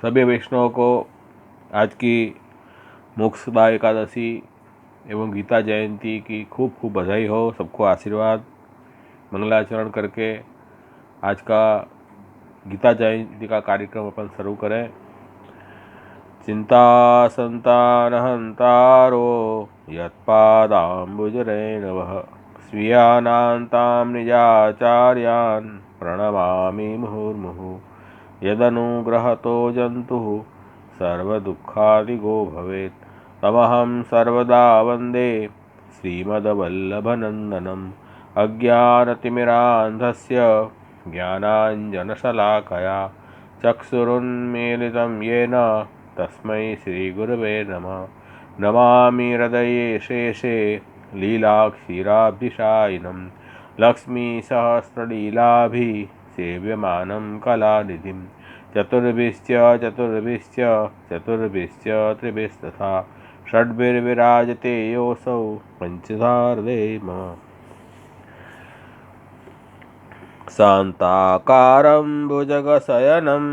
सभी वैष्णवों को आज की मोक्षदा एकादशी एवं गीता जयंती की खूब खूब बधाई हो। सबको आशीर्वाद मंगलाचरण करके आज का गीता जयंती का कार्यक्रम अपन शुरू करें। चिंता संतानहंतारो यत्पादाम्बुजरेणवः स्वीयानान्तां निजाचार्यान् प्रणमामि मुहुर्मुहुः। यदनुग्रहतो जन्तुः सर्वदुःखादिगो भवेत् तमहं सर्वदा वन्दे श्रीमद्वल्लभनन्दनम्। अज्ञानतिमिरान्धस्य ज्ञानाञ्जनशलाकया चक्षुरुन्मीलितं येन तस्मै श्रीगुरवे नमः। नमामि हृदये शेषे लीलाक्षीराब्धिशायिनं लक्ष्मीसहस्रलीलाभिः सेव्यमानं कलानिधिं। चतुर्भिश्च चतुर्भिश्च चतुर्भिश्च त्रिभिस्तथा षड्भिर्विराजते योऽसौ पञ्चधार्धे मम। शान्ताकारं भुजगशयनं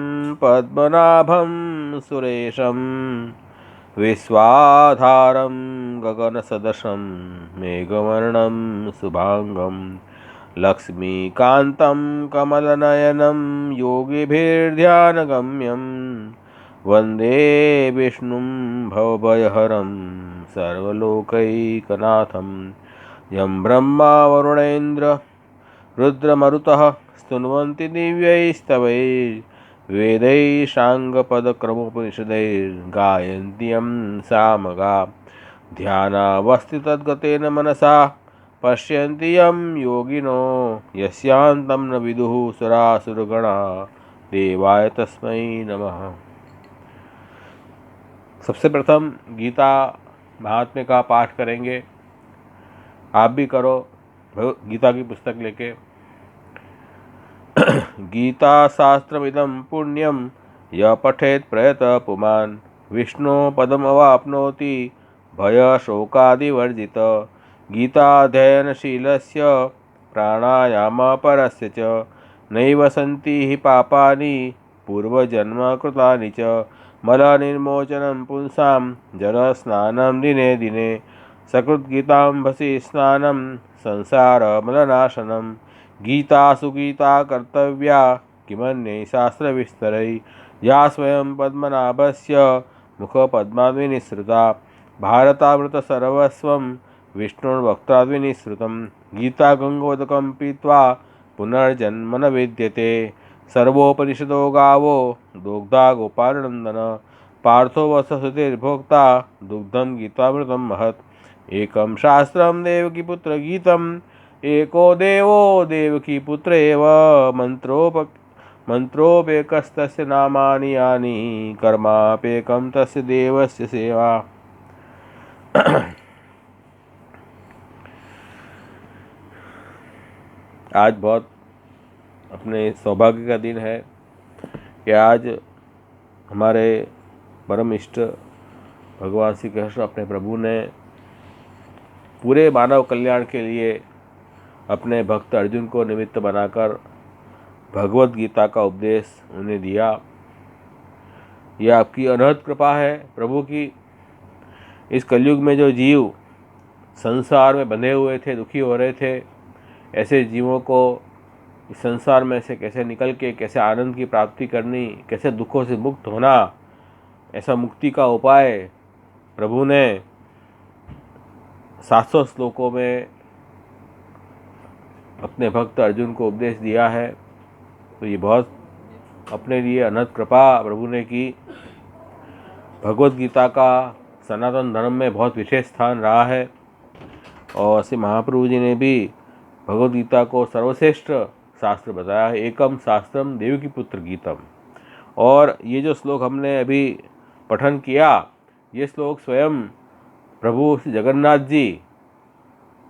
पद्मनाभं सुरेशं विश्वाधारं गगनसदृशं मेघवर्णं शुभांगं लक्ष्मीकान्तं कमलनयनं योगिभिर्ध्यानगम्यं वन्दे विष्णुं भवभयहरं सर्वलोकैकनाथं। यं ब्रह्मा वरुणेन्द्र रुद्रमरुतः स्तुन्वन्ति दिव्यैस्तवैर्वेदैः साङ्गपदक्रमोपनिषदैर्गायन्ति यं सामगा। ध्यानावस्थितद्गतेन मनसा पश्यन्ति यं योगिनो यस्यान्तं न विदुः सुरासुरगणा देवाय तस्मै नमः। सबसे प्रथम गीता महात्म्य का पाठ करेंगे। आप भी करो गीता की पुस्तक लेके। गीता शास्त्रमिदं पुण्यं य पठेत् प्रयतः पुमान् विष्णु पदमवाप्नोति भयशोकादिवर्जित। गीताध्ययनशीलस्य प्राणायामपरस्य च नैव सन्ति हि पापानि पूर्वजन्म कृतानि च। मलनिर्मोचनं पुंसां जलस्नानं दिने दिने सकृद्गीताम्भसि स्नानं संसारमलनाशनं। गीता सुगीता कर्तव्या किमन्यै शास्त्रविस्तरैः या स्वयं पद्मनाभस्य मुखपद्माद्विनिसृता। भारतामृतसर्वस्वं विष्णुर्वक्त्राद्विनिसृतं। गीता गङ्गोदकं पीत्वा पुनर्जन्म न विद्यते। सर्वोपनिषदो गावो दुग्धा गोपालनन्दन पार्थो वत्ससुतिर्भोक्ता दुग्धं गीतामृतं महत्। एकं शास्त्रं देवकीपुत्रगीतम् एको देवो देवकीपुत्र एव मन्त्रोऽप्येकस्तस्य नामानि यानि कर्माप्येकं तस्य देवस्य सेवा। आज बहुत अपने सौभाग्य का दिन है कि आज हमारे परम इष्ट भगवान श्री कृष्ण अपने प्रभु ने पूरे मानव कल्याण के लिए अपने भक्त अर्जुन को निमित्त बनाकर भगवत गीता का उपदेश उन्हें दिया। यह आपकी अनहद कृपा है प्रभु की। इस कलयुग में जो जीव संसार में बंधे हुए थे, दुखी हो रहे थे, ऐसे जीवों को इस संसार में से कैसे निकल के कैसे आनंद की प्राप्ति करनी, कैसे दुखों से मुक्त होना, ऐसा मुक्ति का उपाय प्रभु ने 700 श्लोकों में अपने भक्त अर्जुन को उपदेश दिया है। तो ये बहुत अपने लिए अनंत कृपा प्रभु ने की। भगवत गीता का सनातन धर्म में बहुत विशेष स्थान रहा है और श्री महाप्रभु जी ने भी भगवत गीता को सर्वश्रेष्ठ शास्त्र बताया है। एकम शास्त्रम देवकी पुत्र गीतम। और ये जो श्लोक हमने अभी पठन किया, ये श्लोक स्वयं प्रभु श्री जगन्नाथ जी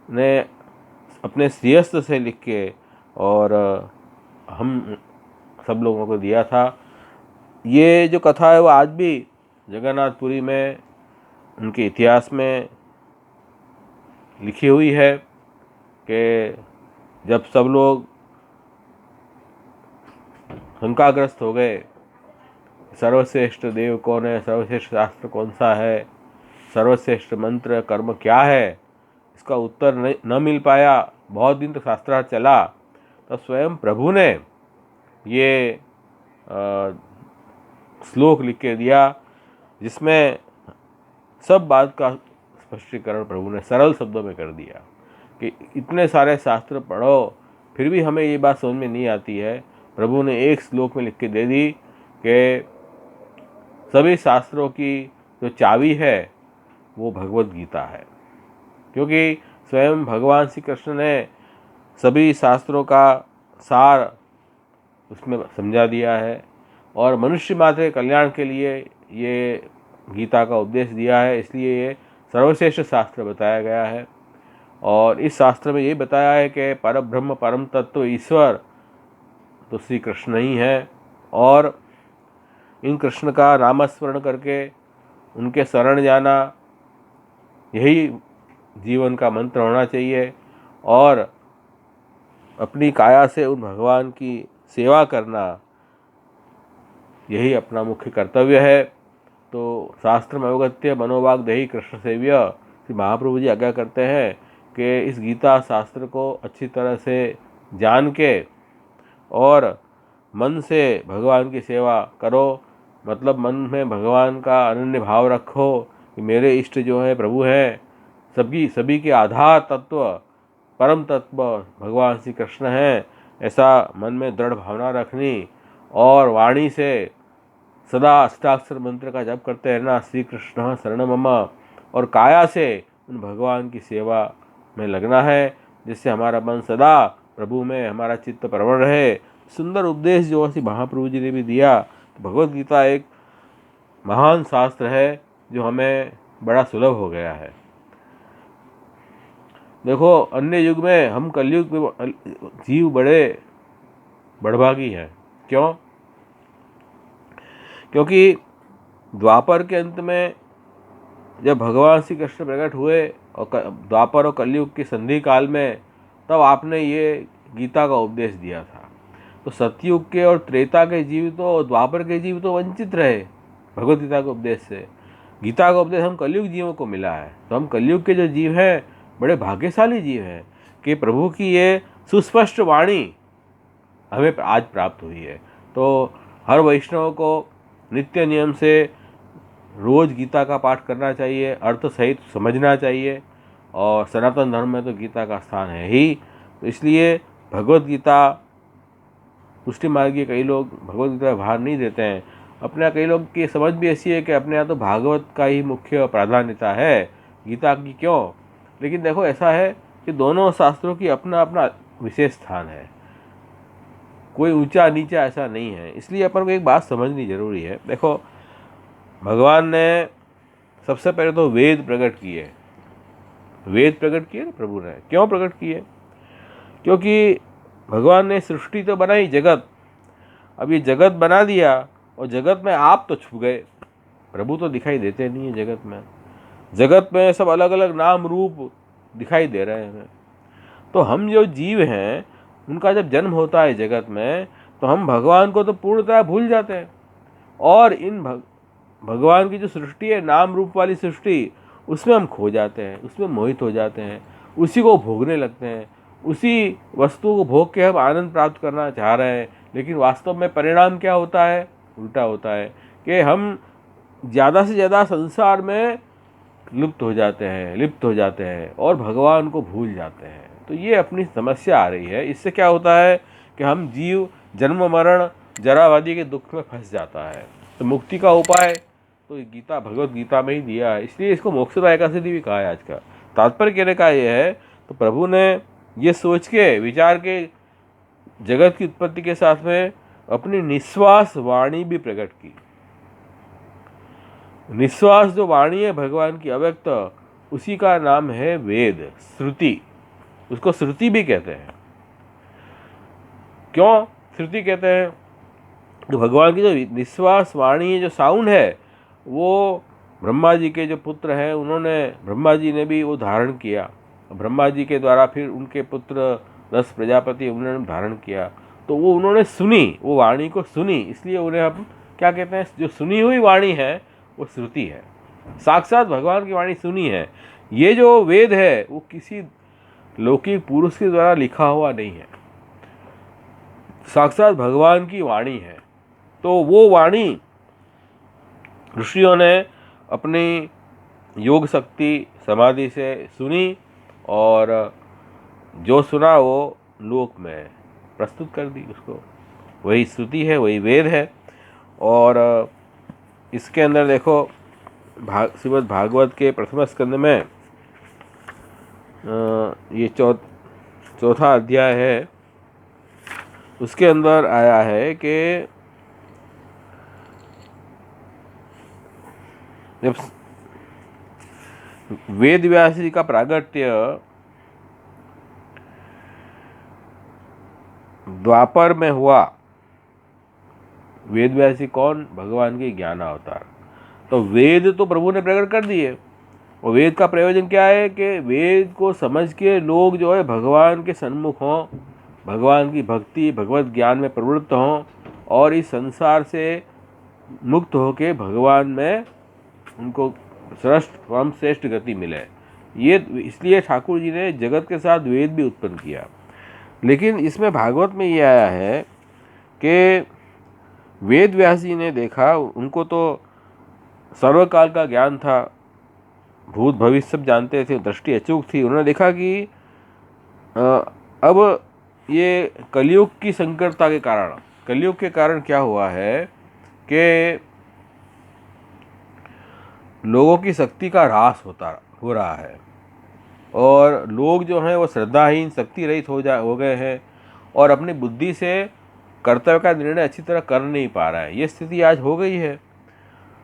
ने अपने श्रीहस्त से लिख के और हम सब लोगों को दिया था। ये जो कथा है वो आज भी जगन्नाथपुरी में उनके इतिहास में लिखी हुई है कि जब सब लोग शंकाग्रस्त हो गए, सर्वश्रेष्ठ देव कौन है, सर्वश्रेष्ठ शास्त्र कौन सा है, सर्वश्रेष्ठ मंत्र कर्म क्या है, इसका उत्तर न मिल पाया। बहुत दिन तक शास्त्रार्थ चला, तो स्वयं प्रभु ने ये श्लोक लिख के दिया, जिसमें सब बात का स्पष्टीकरण प्रभु ने सरल शब्दों में कर दिया कि इतने सारे शास्त्र पढ़ो फिर भी हमें ये बात समझ में नहीं आती है। प्रभु ने एक श्लोक में लिख के दे दी कि सभी शास्त्रों की जो चाबी है वो भगवत गीता है, क्योंकि स्वयं भगवान श्री कृष्ण ने सभी शास्त्रों का सार उसमें समझा दिया है और मनुष्य मात्र के कल्याण के लिए ये गीता का उपदेश दिया है। इसलिए ये सर्वश्रेष्ठ शास्त्र बताया गया है। और इस शास्त्र में ये बताया है कि परब्रह्म परम तत्व ईश्वर तो श्री कृष्ण ही है, और इन कृष्ण का नामस्मरण करके उनके शरण जाना यही जीवन का मंत्र होना चाहिए, और अपनी काया से उन भगवान की सेवा करना यही अपना मुख्य कर्तव्य है। तो शास्त्र में अवगत्य मनोवाग देही कृष्ण सेव्य, श्री महाप्रभु जी आज्ञा करते हैं कि इस गीता शास्त्र को अच्छी तरह से जान के और मन से भगवान की सेवा करो। मतलब मन में भगवान का अनन्य भाव रखो कि मेरे इष्ट जो है प्रभु हैं, सभी के आधार तत्व परम तत्व भगवान श्री कृष्ण हैं, ऐसा मन में दृढ़ भावना रखनी, और वाणी से सदा अष्टाक्षर मंत्र का जप करते रहना, श्री कृष्ण शरण मम, और काया से उन भगवान की सेवा में लगना है, जिससे हमारा मन सदा प्रभु में हमारा चित्त प्रवण रहे। सुंदर उपदेश जो श्री महाप्रभु जी ने भी दिया। भगवत गीता एक महान शास्त्र है जो हमें बड़ा सुलभ हो गया है। देखो, अन्य युग में हम कलयुग में जीव बड़े बड़भागी हैं। क्यों? क्योंकि द्वापर के अंत में जब भगवान श्री कृष्ण प्रकट हुए और द्वापर और कलयुग की संधि काल में, तब आपने ये गीता का उपदेश दिया था। तो सतयुग के और त्रेता के जीव तो, द्वापर के जीव तो वंचित रहे भगवत गीता के उपदेश से। गीता का उपदेश हम कलयुग जीवों को मिला है। तो हम कलयुग के जो जीव हैं बड़े भाग्यशाली जीव हैं कि प्रभु की ये सुस्पष्ट वाणी हमें आज प्राप्त हुई है। तो हर वैष्णव को नित्य नियम से रोज गीता का पाठ करना चाहिए, अर्थ सहित समझना चाहिए, और सनातन धर्म में तो गीता का स्थान है ही। तो इसलिए भगवत गीता, पुष्टि मार्ग के कई लोग भगवत गीता का भार नहीं देते हैं। अपने यहाँ कई लोग की समझ भी ऐसी है कि अपने यहाँ तो भागवत का ही मुख्य प्राधान्यता है, गीता की क्यों। लेकिन देखो, ऐसा है कि दोनों शास्त्रों की अपना अपना विशेष स्थान है, कोई ऊंचा नीचा ऐसा नहीं है। इसलिए अपन को एक बात समझनी जरूरी है। देखो, भगवान ने सबसे पहले तो वेद प्रकट किए। वेद प्रकट किए ना प्रभु ने, क्यों प्रकट किए? क्योंकि भगवान ने सृष्टि तो बनाई, जगत, अब ये जगत बना दिया और जगत में आप तो छुप गए, प्रभु तो दिखाई देते नहीं है जगत में। जगत में सब अलग अलग नाम रूप दिखाई दे रहे हैं। तो हम जो जीव हैं उनका जब जन्म होता है जगत में, तो हम भगवान को तो पूर्णतः भूल जाते हैं, और इन भगवान की जो सृष्टि है, नाम रूप वाली सृष्टि, उसमें हम खो जाते हैं, उसमें मोहित हो जाते हैं, उसी को भोगने लगते हैं, उसी वस्तु को भोग के हम आनंद प्राप्त करना चाह रहे हैं। लेकिन वास्तव में परिणाम क्या होता है? उल्टा होता है कि हम ज़्यादा से ज़्यादा संसार में लिप्त हो जाते हैं और भगवान को भूल जाते हैं। तो ये अपनी समस्या आ रही है। इससे क्या होता है कि हम जीव जन्म मरण जरावादी के दुख में फंस जाता है। तो मुक्ति का उपाय तो गीता, भगवत गीता में ही दिया है। इसलिए इसको मोक्षदा एकादशी भी कहा है। आज का तात्पर्य कहने का ये है, तो प्रभु ने ये सोच के विचार के जगत की उत्पत्ति के साथ में अपनी निश्वास वाणी भी प्रकट की। निश्वास जो वाणी है भगवान की अव्यक्त, उसी का नाम है वेद, श्रुति। उसको श्रुति भी कहते हैं। क्यों श्रुति कहते हैं? तो भगवान की जो निश्वास वाणी, जो साउंड है, वो ब्रह्मा जी के जो पुत्र हैं, उन्होंने, ब्रह्मा जी ने भी वो धारण किया। ब्रह्मा जी के द्वारा फिर उनके पुत्र 10 प्रजापति उन्होंने धारण किया। तो वो उन्होंने सुनी, वो वाणी को सुनी, इसलिए उन्हें हम क्या कहते हैं, जो सुनी हुई वाणी है वो श्रुति है, साक्षात भगवान की वाणी सुनी है। ये जो वेद है वो किसी लौकिक पुरुष के द्वारा लिखा हुआ नहीं है, साक्षात भगवान की वाणी है। तो वो वाणी ऋषियों ने अपनी योग शक्ति समाधि से सुनी और जो सुना वो लोक में प्रस्तुत कर दी उसको। वही स्तुति है, वही वेद है। और इसके अंदर देखो श्रीमद् भागवत के प्रथम स्कंद में ये चौथा अध्याय है, उसके अंदर आया है कि जब वेद व्यास जी का प्रागट्य द्वापर में हुआ, वेद व्यास जी कौन, भगवान के ज्ञान अवतार। तो वेद तो प्रभु ने प्रकट कर दिए, और वेद का प्रयोजन क्या है कि वेद को समझ के लोग जो है भगवान के सन्मुख हों, भगवान की भक्ति भगवत ज्ञान में प्रवृत्त हों और इस संसार से मुक्त होके भगवान में उनको श्रेष्ठ गति मिले। ये इसलिए ठाकुर जी ने जगत के साथ वेद भी उत्पन्न किया। लेकिन इसमें भागवत में ये आया है कि वेद व्यास जी ने देखा, उनको तो सर्वकाल का ज्ञान था, भूत भविष्य सब जानते थे, दृष्टि अचूक थी। उन्होंने देखा कि अब ये कलयुग की संकटता के कारण, कलयुग के कारण क्या हुआ है कि लोगों की शक्ति का ह्रास हो रहा है और लोग जो हैं वो श्रद्धाहीन शक्ति रहित हो गए हैं और अपनी बुद्धि से कर्तव्य का निर्णय अच्छी तरह कर नहीं पा रहा है। ये स्थिति आज हो गई है।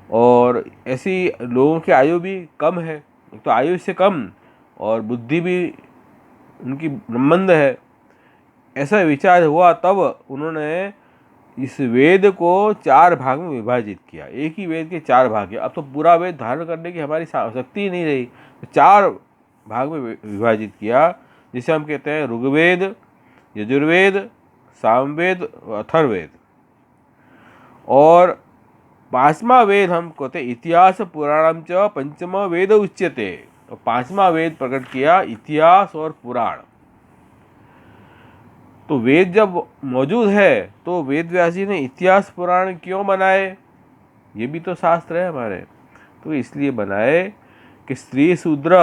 और ऐसी लोगों की आयु भी कम है, तो आयु से कम और बुद्धि भी उनकी मंद है। ऐसा विचार हुआ, तब उन्होंने इस वेद को 4 भाग में विभाजित किया। एक ही वेद के 4 भाग है, अब तो पूरा वेद धारण करने की हमारी शक्ति ही नहीं रही, तो 4 भाग में विभाजित किया, जिसे हम कहते हैं ऋग्वेद, यजुर्वेद, सामवेद, अथर्ववेद। और 5वां वेद हम कहते हैं इतिहास पुराणम च पंचम वेद उच्यते। तो 5वां वेद प्रकट किया, इतिहास और पुराण। तो वेद जब मौजूद है तो वेद व्यास जी ने इतिहास पुराण क्यों बनाए, ये भी तो शास्त्र है हमारे। तो इसलिए बनाए कि स्त्री शूद्र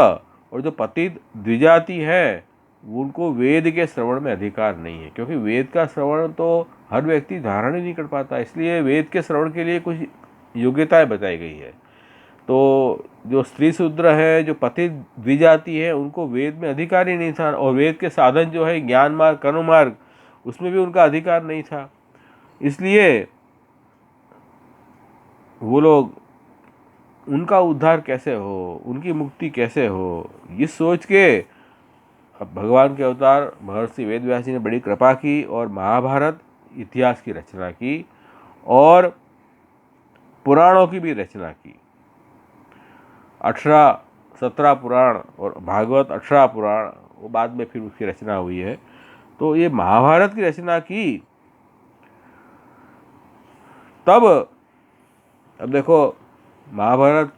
और जो पतित द्विजाति है उनको वेद के श्रवण में अधिकार नहीं है, क्योंकि वेद का श्रवण तो हर व्यक्ति धारण ही नहीं कर पाता। इसलिए वेद के श्रवण के लिए कुछ योग्यताएं बताई गई है। तो जो स्त्री शूद्र है, जो पतित द्विजाति है, उनको वेद में अधिकार ही नहीं था। और वेद के साधन जो है ज्ञान मार्ग, कर्म मार्ग, उसमें भी उनका अधिकार नहीं था। इसलिए वो लोग, उनका उद्धार कैसे हो, उनकी मुक्ति कैसे हो, ये सोच के अब भगवान के अवतार महर्षि वेद व्यास जी ने बड़ी कृपा की और महाभारत इतिहास की रचना की और पुराणों की भी रचना की। 17 पुराण और भागवत 18 पुराण, वो बाद में फिर उसकी रचना हुई है। तो ये महाभारत की रचना की तब, अब देखो महाभारत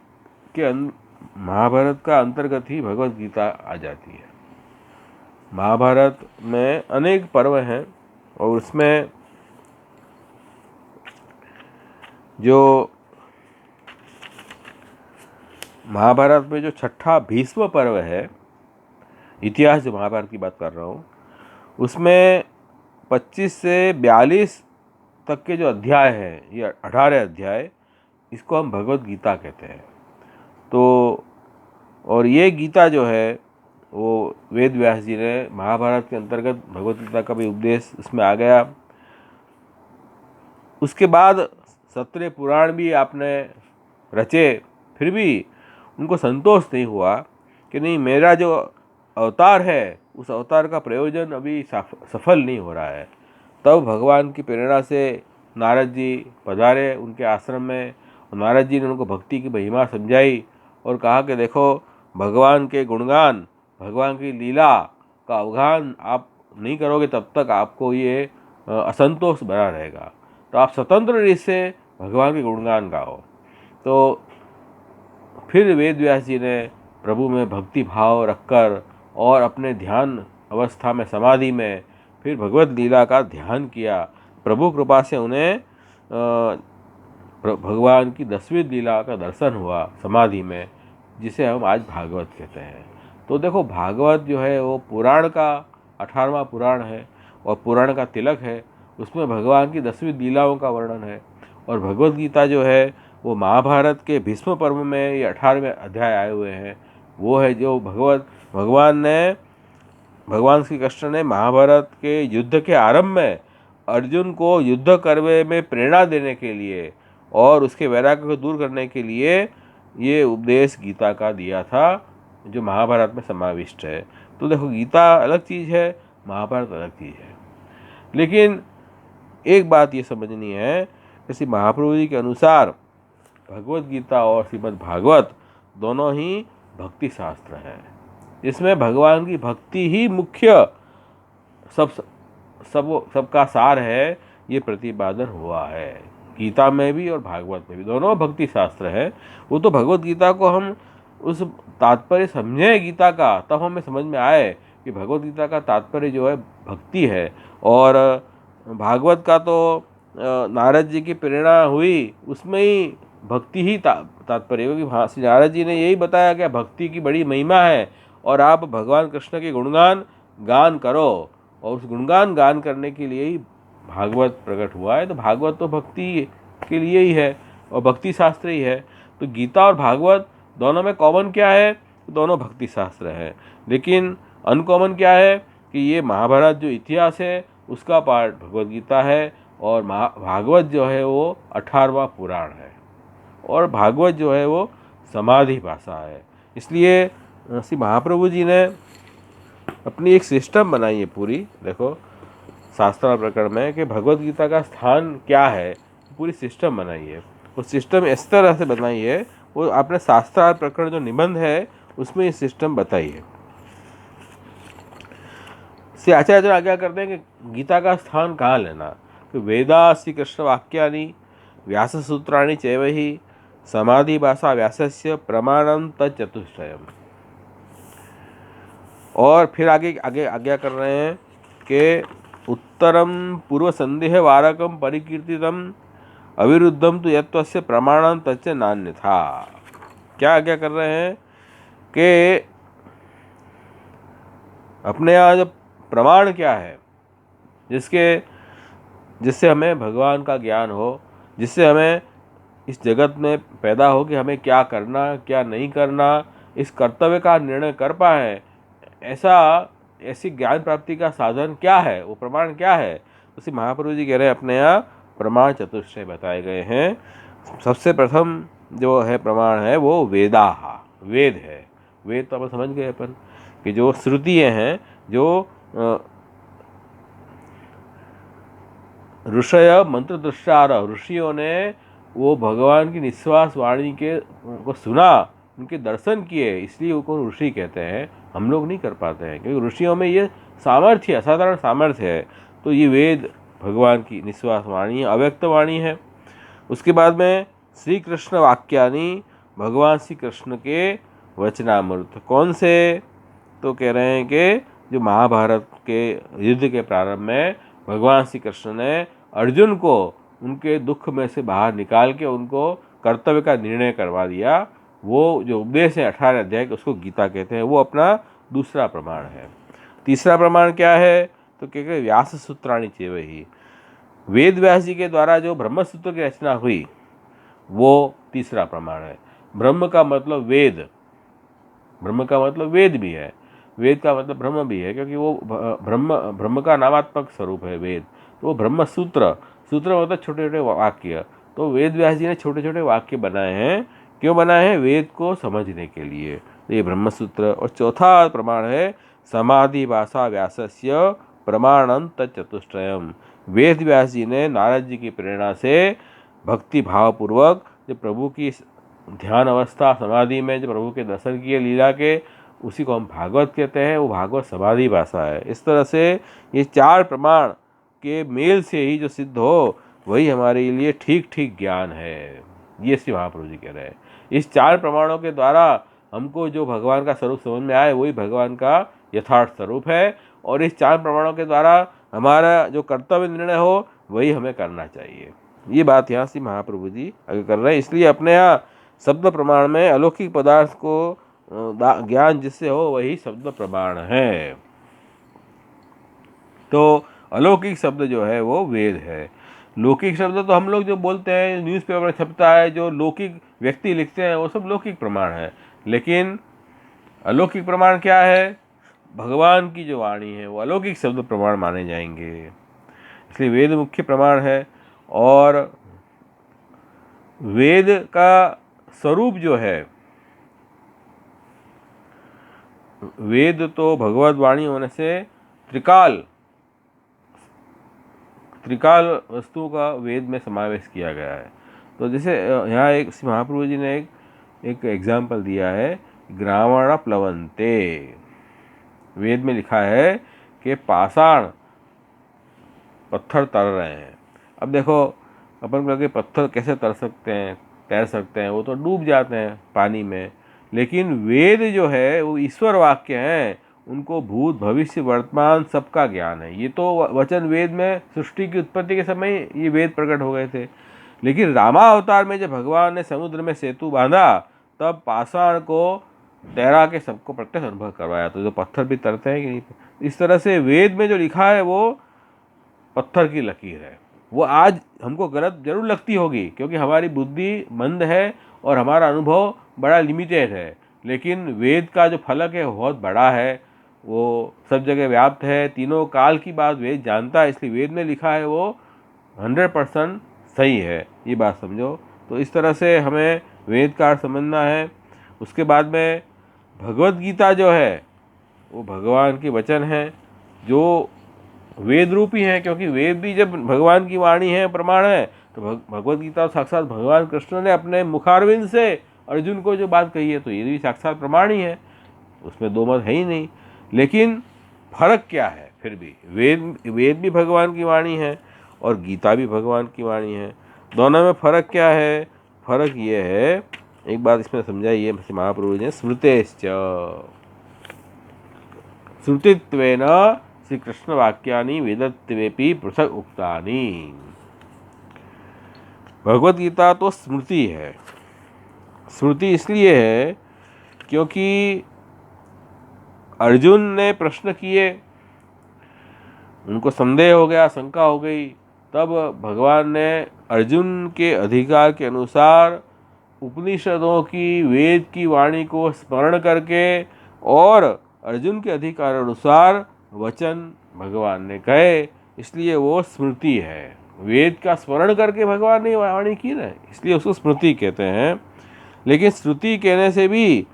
का अंतर्गत ही भगवत गीता आ जाती है। महाभारत में अनेक पर्व हैं और उसमें जो महाभारत में जो 6ठा भीष्म पर्व है, इतिहास जो महाभारत की बात कर रहा हूँ, उसमें 25 से 42 तक के जो अध्याय हैं, ये 18 अध्याय, इसको हम भगवत गीता कहते हैं। तो और ये गीता जो है वो वेद व्यास जी ने महाभारत के अंतर्गत भगवत गीता का भी उपदेश उसमें आ गया। उसके बाद 17 पुराण भी आपने रचे, फिर भी उनको संतोष नहीं हुआ कि नहीं, मेरा जो अवतार है उस अवतार का प्रयोजन अभी सफल नहीं हो रहा है। तब भगवान की प्रेरणा से नारद जी पधारे उनके आश्रम में, और नारद जी ने उनको भक्ति की महिमा समझाई और कहा कि देखो, भगवान के गुणगान, भगवान की लीला का अवगान आप नहीं करोगे तब तक आपको ये असंतोष बना रहेगा। तो आप स्वतंत्र रीत से भगवान के गुणगान गाओ। तो फिर वेद व्यास जी ने प्रभु में भक्ति भाव रखकर और अपने ध्यान अवस्था में, समाधि में फिर भगवत लीला का ध्यान किया। प्रभु कृपा से उन्हें भगवान की 10वीं लीला का दर्शन हुआ समाधि में, जिसे हम आज भागवत कहते हैं। तो देखो, भागवत जो है वो पुराण का 18वां पुराण है और पुराण का तिलक है। उसमें भगवान की 10वीं लीलाओं का वर्णन है। और भगवत गीता जो है वो महाभारत के भीष्म पर्व में ये 18वें अध्याय आए हुए हैं। वो है जो भगवान श्री कृष्ण ने महाभारत के युद्ध के आरंभ में अर्जुन को युद्ध करने में प्रेरणा देने के लिए और उसके वैराग्य को दूर करने के लिए ये उपदेश गीता का दिया था, जो महाभारत में समाविष्ट है। तो देखो, गीता अलग चीज़ है, महाभारत अलग चीज़ है। लेकिन एक बात ये समझनी है, जैसे महाप्रभु जी के अनुसार भगवत गीता और श्रीमद् भागवत दोनों ही भक्ति शास्त्र हैं। इसमें भगवान की भक्ति ही मुख्य सबका सार है, ये प्रतिपादन हुआ है गीता में भी और भागवत में भी। दोनों भक्ति शास्त्र है। वो तो भगवत गीता को हम उस तात्पर्य समझें गीता का, तब हमें समझ में आए कि भगवत गीता का तात्पर्य जो है भक्ति है। और भागवत का तो नारद जी की प्रेरणा हुई, उसमें ही भक्ति ही तात्पर्य, क्योंकि श्री नारद जी ने यही बताया कि भक्ति की बड़ी महिमा है और आप भगवान कृष्ण के गुणगान गान करो, और उस गुणगान गान करने के लिए ही भागवत प्रकट हुआ है। तो भागवत तो भक्ति के लिए ही है और भक्ति शास्त्र ही है। तो गीता और भागवत दोनों में कॉमन क्या है? दोनों भक्ति शास्त्र है। लेकिन अनकॉमन क्या है कि ये महाभारत जो इतिहास है उसका पार्ट भगवत गीता है, और भागवत जो है वो 18वां पुराण है, और भागवत जो है वो समाधि भाषा है। इसलिए श्री महाप्रभु जी ने अपनी एक सिस्टम बनाई है पूरी। देखो, शास्त्र प्रकरण में कि भगवत गीता का स्थान क्या है, पूरी सिस्टम बनाई है। वो सिस्टम इस तरह से बनाई है, वो आपने शास्त्रार्थ प्रकरण जो निबंध है उसमें ये सिस्टम बताई है। श्री आचार्य आज्ञा करते हैं कि गीता का स्थान कहाँ लेना। तो वेदा श्री कृष्ण वाक्यानि व्यास सूत्राणि चैवहि समाधि भाषा व्यासस्य प्रमाणं तच्चतुष्टयम्। और फिर आगे आगे आज्ञा कर रहे हैं कि उत्तरम पूर्व संदेह वारकम परिकीर्तितम अविरुद्धम तो यत्वस्य प्रमाणं तच्च नान्यथा। क्या आज्ञा कर रहे हैं कि अपने यहाँ जो प्रमाण क्या है, जिससे हमें भगवान का ज्ञान हो, जिससे हमें इस जगत में पैदा हो कि हमें क्या करना क्या नहीं करना, इस कर्तव्य का निर्णय कर पाए, ऐसी ज्ञान प्राप्ति का साधन क्या है, वो प्रमाण क्या है। उसी महाप्रभु जी कह रहे हैं अपने यहाँ प्रमाण चतुष्टय बताए गए हैं। सबसे प्रथम जो है प्रमाण है वो वेदाहा, वेद है। वेद तो अपन समझ गए अपन कि जो श्रुतियाँ हैं, जो ऋषय मंत्र दृष्टार, ऋषियों ने वो भगवान की निश्वास वाणी को सुना, उनके दर्शन किए, इसलिए उनको ऋषि कहते हैं। हम लोग नहीं कर पाते हैं क्योंकि ऋषियों में ये सामर्थ्य, असाधारण सामर्थ्य है। तो ये वेद भगवान की निश्वास वाणी, अव्यक्त वाणी है। उसके बाद में श्री कृष्ण वाक्यानि, भगवान श्री कृष्ण के वचनामृत। कौन से? तो कह रहे हैं कि जो महाभारत के युद्ध के प्रारंभ में भगवान श्री कृष्ण ने अर्जुन को उनके दुख में से बाहर निकाल के उनको कर्तव्य का निर्णय करवा दिया, वो जो उपदेश है 18 अध्याय के, उसको गीता कहते हैं। वो अपना दूसरा प्रमाण है। तीसरा प्रमाण क्या है? तो कहते व्यास सूत्राणि चैवहि, वेद व्यास जी के द्वारा जो ब्रह्म सूत्र की रचना हुई वो तीसरा प्रमाण है। ब्रह्म का मतलब वेद, ब्रह्म का मतलब वेद भी है, वेद का मतलब ब्रह्म भी है, क्योंकि वो ब्रह्म का नामात्मक स्वरूप है वेद। तो वो ब्रह्म सूत्र, सूत्र मतलब छोटे छोटे वाक्य। तो वेद व्यास जी ने छोटे छोटे वाक्य बनाए हैं। क्यों बनाए हैं? वेद को समझने के लिए। तो ये ब्रह्म सूत्र। और चौथा प्रमाण है समाधि भाषा व्यासस्य प्रमाणं तच्चतुष्टयम्। वेद व्यास जी ने नारद जी की प्रेरणा से भक्ति भावपूर्वक जो प्रभु की ध्यान अवस्था समाधि में जो प्रभु के दर्शन किए लीला के, उसी को हम भागवत कहते हैं। वो भागवत समाधि भाषा है। इस तरह से ये 4 प्रमाण के मेल से ही जो सिद्ध हो वही हमारे लिए ठीक ठीक ज्ञान है। ये श्री महाप्रभु जी कह रहे हैं। इस 4 प्रमाणों के द्वारा हमको जो भगवान का स्वरूप समझ में आए वही भगवान का यथार्थ स्वरूप है, और इस 4 प्रमाणों के द्वारा हमारा जो कर्तव्य निर्णय हो वही हमें करना चाहिए। ये बात यहाँ श्री महाप्रभु जी आगे कर रहे हैं। इसलिए अपने यहाँ शब्द प्रमाण में अलौकिक पदार्थ को ज्ञान जिससे हो वही शब्द प्रमाण है। तो अलौकिक शब्द जो है वो वेद है। लौकिक शब्द तो हम लोग जो बोलते हैं, न्यूज़पेपर में छपता है, जो लौकिक व्यक्ति लिखते हैं, वो सब लौकिक प्रमाण है। लेकिन अलौकिक प्रमाण क्या है? भगवान की जो वाणी है वो अलौकिक शब्द प्रमाण माने जाएंगे। इसलिए वेद मुख्य प्रमाण है। और वेद का स्वरूप जो है, वेद तो भगवत वाणी होने से त्रिकाल वस्तुओं का वेद में समावेश किया गया है। तो जैसे यहाँ एक महाप्रभु जी ने एक एग्जाम्पल दिया है, ग्रावण प्लवंते। वेद में लिखा है कि पाषाण पत्थर तर रहे हैं। अब देखो अपन लगे पत्थर कैसे तर सकते हैं, तैर सकते हैं, वो तो डूब जाते हैं पानी में। लेकिन वेद जो है वो ईश्वर वाक्य हैं, उनको भूत भविष्य वर्तमान सबका ज्ञान है। ये तो वचन वेद में सृष्टि की उत्पत्ति के समय ये वेद प्रकट हो गए थे। लेकिन रामावतार में जब भगवान ने समुद्र में सेतु बांधा तब पाषाण को तैरा के सबको प्रत्यक्ष अनुभव करवाया। तो जो पत्थर भी तरते हैं कि नहीं, इस तरह से वेद में जो लिखा है वो पत्थर की लकीर है। वो आज हमको गलत जरूर लगती होगी क्योंकि हमारी बुद्धि मंद है और हमारा अनुभव बड़ा लिमिटेड है। लेकिन वेद का जो फलक है बहुत बड़ा है, वो सब जगह व्याप्त है, तीनों काल की बात वेद जानता है। इसलिए वेद में लिखा है वो 100% सही है, ये बात समझो। तो इस तरह से हमें वेद का अर्थ समझना है। उसके बाद में भगवत गीता जो है वो भगवान के वचन हैं जो वेद रूपी हैं, क्योंकि वेद भी जब भगवान की वाणी है, प्रमाण है, तो भगवत गीता साक्षात भगवान कृष्ण ने अपने मुखारविंद से अर्जुन को जो बात कही है, तो ये भी साक्षात प्रमाण ही है, उसमें दो मत है ही नहीं। लेकिन फर्क क्या है? फिर भी वेद भी भगवान की वाणी है और गीता भी भगवान की वाणी है। दोनों में फर्क क्या है? फर्क ये है, एक बात इसमें समझाइए महाप्रभु ने, स्मृतेश्च श्रुतित्वेन श्री कृष्ण वाक्यानि वेदत्वेपि पृथक उक्तानि। भगवत गीता तो स्मृति है। स्मृति इसलिए है क्योंकि अर्जुन ने प्रश्न किए, उनको संदेह हो गया, शंका हो गई, तब भगवान ने अर्जुन के अधिकार के अनुसार उपनिषदों की, वेद की वाणी को स्मरण करके और अर्जुन के अधिकार अनुसार वचन भगवान ने कहे, इसलिए वो स्मृति है। वेद का स्मरण करके भगवान ने वाणी की ना, इसलिए उसको स्मृति कहते हैं। लेकिन श्रुति कहने से भी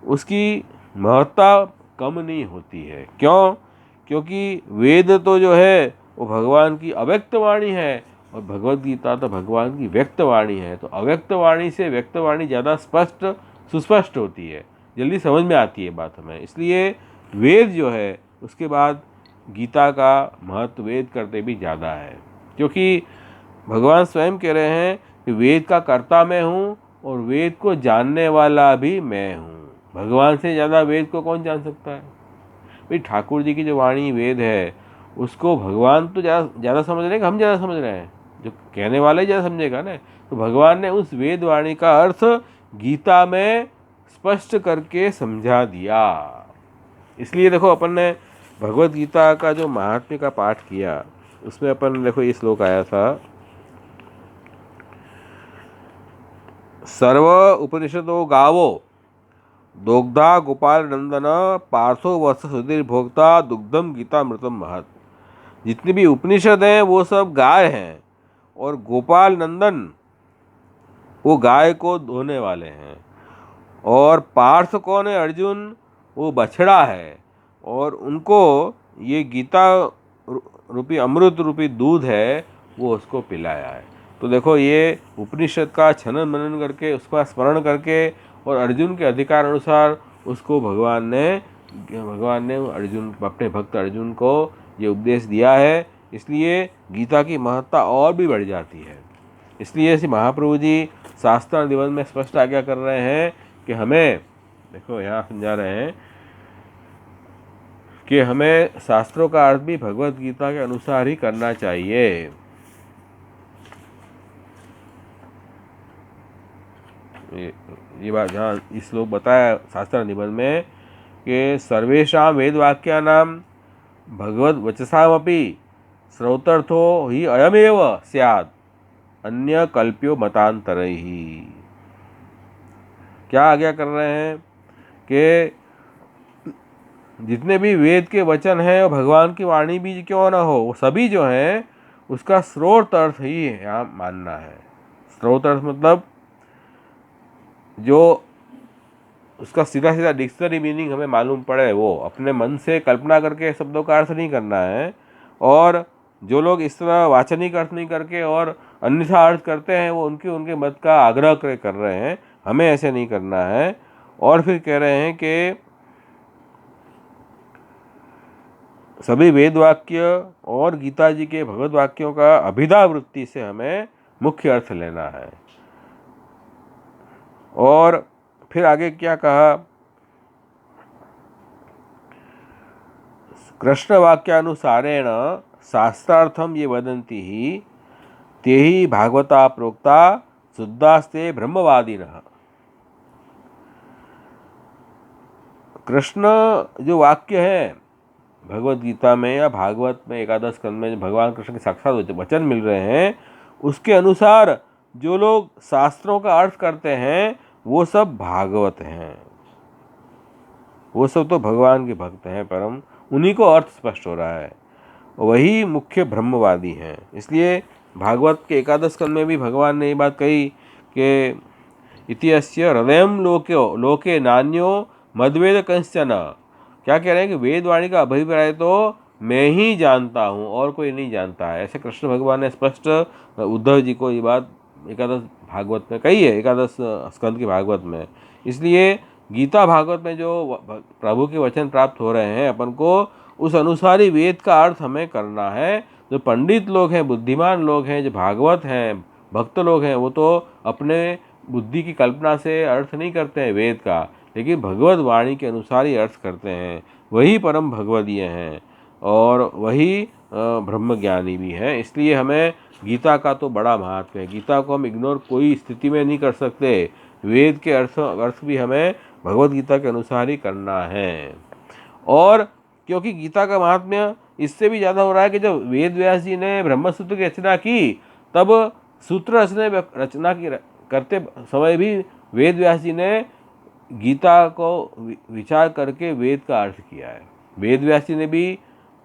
उसकी महत्ता कम नहीं होती है। क्यों? क्योंकि वेद तो जो है वो भगवान की अव्यक्त वाणी है और भगवत गीता तो भगवान की व्यक्त वाणी है। तो अव्यक्त वाणी से व्यक्त वाणी ज़्यादा स्पष्ट, सुस्पष्ट होती है, जल्दी समझ में आती है बात हमें। इसलिए वेद जो है उसके बाद गीता का महत्व वेद करते भी ज़्यादा है, क्योंकि भगवान स्वयं कह रहे हैं कि वेद का कर्ता मैं हूँ और वेद को जानने वाला भी मैं हूँ। भगवान से ज़्यादा वेद को कौन जान सकता है? भाई ठाकुर जी की जो वाणी वेद है उसको भगवान तो ज़्यादा समझ रहे हैं कि हम ज़्यादा समझ रहे हैं? जो कहने वाला ही ज़्यादा समझेगा ना। तो भगवान ने उस वेद वाणी का अर्थ गीता में स्पष्ट करके समझा दिया। इसलिए देखो अपन ने भगवत गीता का जो महात्म्य का पाठ किया उसमें अपन देखो ये श्लोक आया था, सर्व उपनिषदो गावो दोग्धा गोपाल नंदन पार्थो वत्स सुधीर भोक्ता दुग्धम गीता मृतम महत। जितनी भी उपनिषद हैं वो सब गाय हैं और गोपाल नंदन वो गाय को धोने वाले हैं, और पार्थ कौन है? अर्जुन, वो बछड़ा है और उनको ये गीता रूपी अमृत रूपी दूध है वो उसको पिलाया है। तो देखो ये उपनिषद का छनन मनन करके उसका स्मरण करके और अर्जुन के अधिकार अनुसार उसको भगवान ने अर्जुन, अपने भक्त अर्जुन को ये उपदेश दिया है। इसलिए गीता की महत्ता और भी बढ़ जाती है। इसलिए श्री महाप्रभु जी शास्त्र निबंध में स्पष्ट आज्ञा कर रहे हैं कि हमें, देखो यहाँ समझा रहे हैं कि हमें शास्त्रों का अर्थ भी भगवत गीता के अनुसार ही करना चाहिए। ये बात जहाँ इस श्लोक बताया शास्त्र निबंध में कि सर्वेषां वेदवाक्यानां भगवद वचसामपि श्रौतर्थो ही अयमेव स्यात् अन्य कल्प्यो मतांतरैहि। क्या आज्ञा कर रहे हैं कि जितने भी वेद के वचन हैं और भगवान की वाणी भी क्यों ना हो, वो सभी जो हैं उसका स्रोत अर्थ ही यहाँ मानना है। स्रोत अर्थ मतलब जो उसका सीधा सीधा डिक्शनरी मीनिंग हमें मालूम पड़े, वो अपने मन से कल्पना करके शब्दों का अर्थ नहीं करना है। और जो लोग इस तरह वाचनिक अर्थ नहीं करके और अन्यथा अर्थ करते हैं, वो उनके मत का आग्रह कर रहे हैं, हमें ऐसे नहीं करना है। और फिर कह रहे हैं कि सभी वेद वाक्य और गीता जी के भगवत वाक्यों का अभिधा वृत्ति से हमें मुख्य अर्थ लेना है। और फिर आगे क्या कहा, कृष्ण वाक्यानुसारेण शास्त्रार्थम ये वदन्ति ही ते ही भागवता प्रोक्ता शुद्धास्ते ब्रह्मवादिनः। कृष्ण जो वाक्य है भगवत गीता में या भागवत में एकादश स्कंद में भगवान कृष्ण के साक्षात वचन मिल रहे हैं, उसके अनुसार जो लोग शास्त्रों का अर्थ करते हैं वो सब भागवत हैं, वो सब तो भगवान के भक्त हैं परम, उन्हीं को अर्थ स्पष्ट हो रहा है, वही मुख्य ब्रह्मवादी हैं। इसलिए भागवत के एकादश स्कंद में भी भगवान ने ये बात कही कि इति अस्य हृदयं लोके नान्यो मद्वेद कंचन। क्या कह रहे हैं कि वेदवाणी का अभिप्राय तो मैं ही जानता हूँ और कोई नहीं जानता है। ऐसे कृष्ण भगवान ने स्पष्ट उद्धव जी को ये बात एकादश भागवत में कही है, एकादश स्कंद के भागवत में। इसलिए गीता भागवत में जो प्रभु के वचन प्राप्त हो रहे हैं, अपन को उस अनुसार ही वेद का अर्थ हमें करना है। जो पंडित लोग हैं, बुद्धिमान लोग हैं, जो भागवत हैं, भक्त लोग हैं, वो तो अपने बुद्धि की कल्पना से अर्थ नहीं करते हैं वेद का, लेकिन भगवत वाणी के अनुसार ही अर्थ करते हैं। वही परम भगवदीय हैं और वही ब्रह्म ज्ञानी भी हैं। इसलिए हमें गीता का तो बड़ा महत्व है। गीता को हम इग्नोर कोई स्थिति में नहीं कर सकते। वेद के अर्थ भी हमें भगवत गीता के अनुसार ही करना है। और क्योंकि गीता का महात्म्य इससे भी ज़्यादा हो रहा है कि जब वेद व्यास जी ने ब्रह्मसूत्र की रचना की, तब सूत्र रचना की करते समय भी वेद व्यास जी ने गीता को विचार करके वेद का अर्थ किया है। वेद व्यास जी ने भी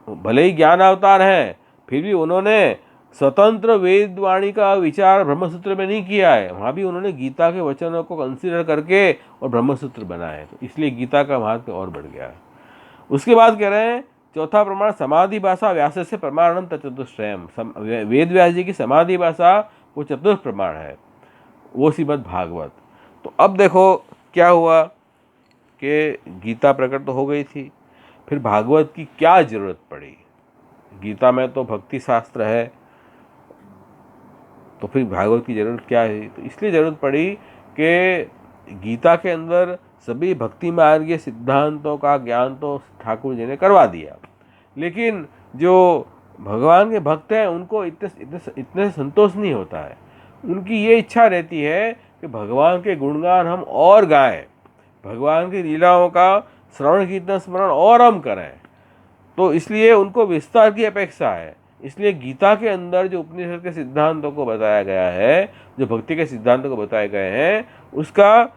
भले ही ज्ञान अवतार हैं, फिर भी उन्होंने स्वतंत्र वेदवाणी का विचार ब्रह्मसूत्र में नहीं किया है। वहाँ भी उन्होंने गीता के वचनों को कंसीडर करके और ब्रह्मसूत्र बनाए, तो इसलिए गीता का महत्व और बढ़ गया है। उसके बाद कह रहे हैं चौथा प्रमाण समाधि भाषा व्यास से प्रमाणम चतुष्टयम। वेद व्यास जी की समाधि भाषा वो चतुर्थ प्रमाण है, वो श्रीमद् भागवत। तो अब देखो क्या हुआ कि गीता प्रकट तो हो गई थी, फिर भागवत की क्या जरूरत पड़ी। गीता में तो भक्ति शास्त्र है, तो फिर भागवत की जरूरत क्या है। तो इसलिए जरूरत पड़ी कि गीता के अंदर सभी भक्ति मार्गीय सिद्धांतों का ज्ञान तो ठाकुर जी ने करवा दिया, लेकिन जो भगवान के भक्त हैं उनको इतने संतोष नहीं होता है। उनकी ये इच्छा रहती है कि भगवान के गुणगान हम और गाएं, भगवान की लीलाओं का श्रवण कीर्तन स्मरण और हम करें। तो इसलिए उनको विस्तार की अपेक्षा है। इसलिए गीता के अंदर जो उपनिषद के सिद्धांतों को बताया गया है, जो भक्ति के सिद्धांतों को बताए गए हैं, उसका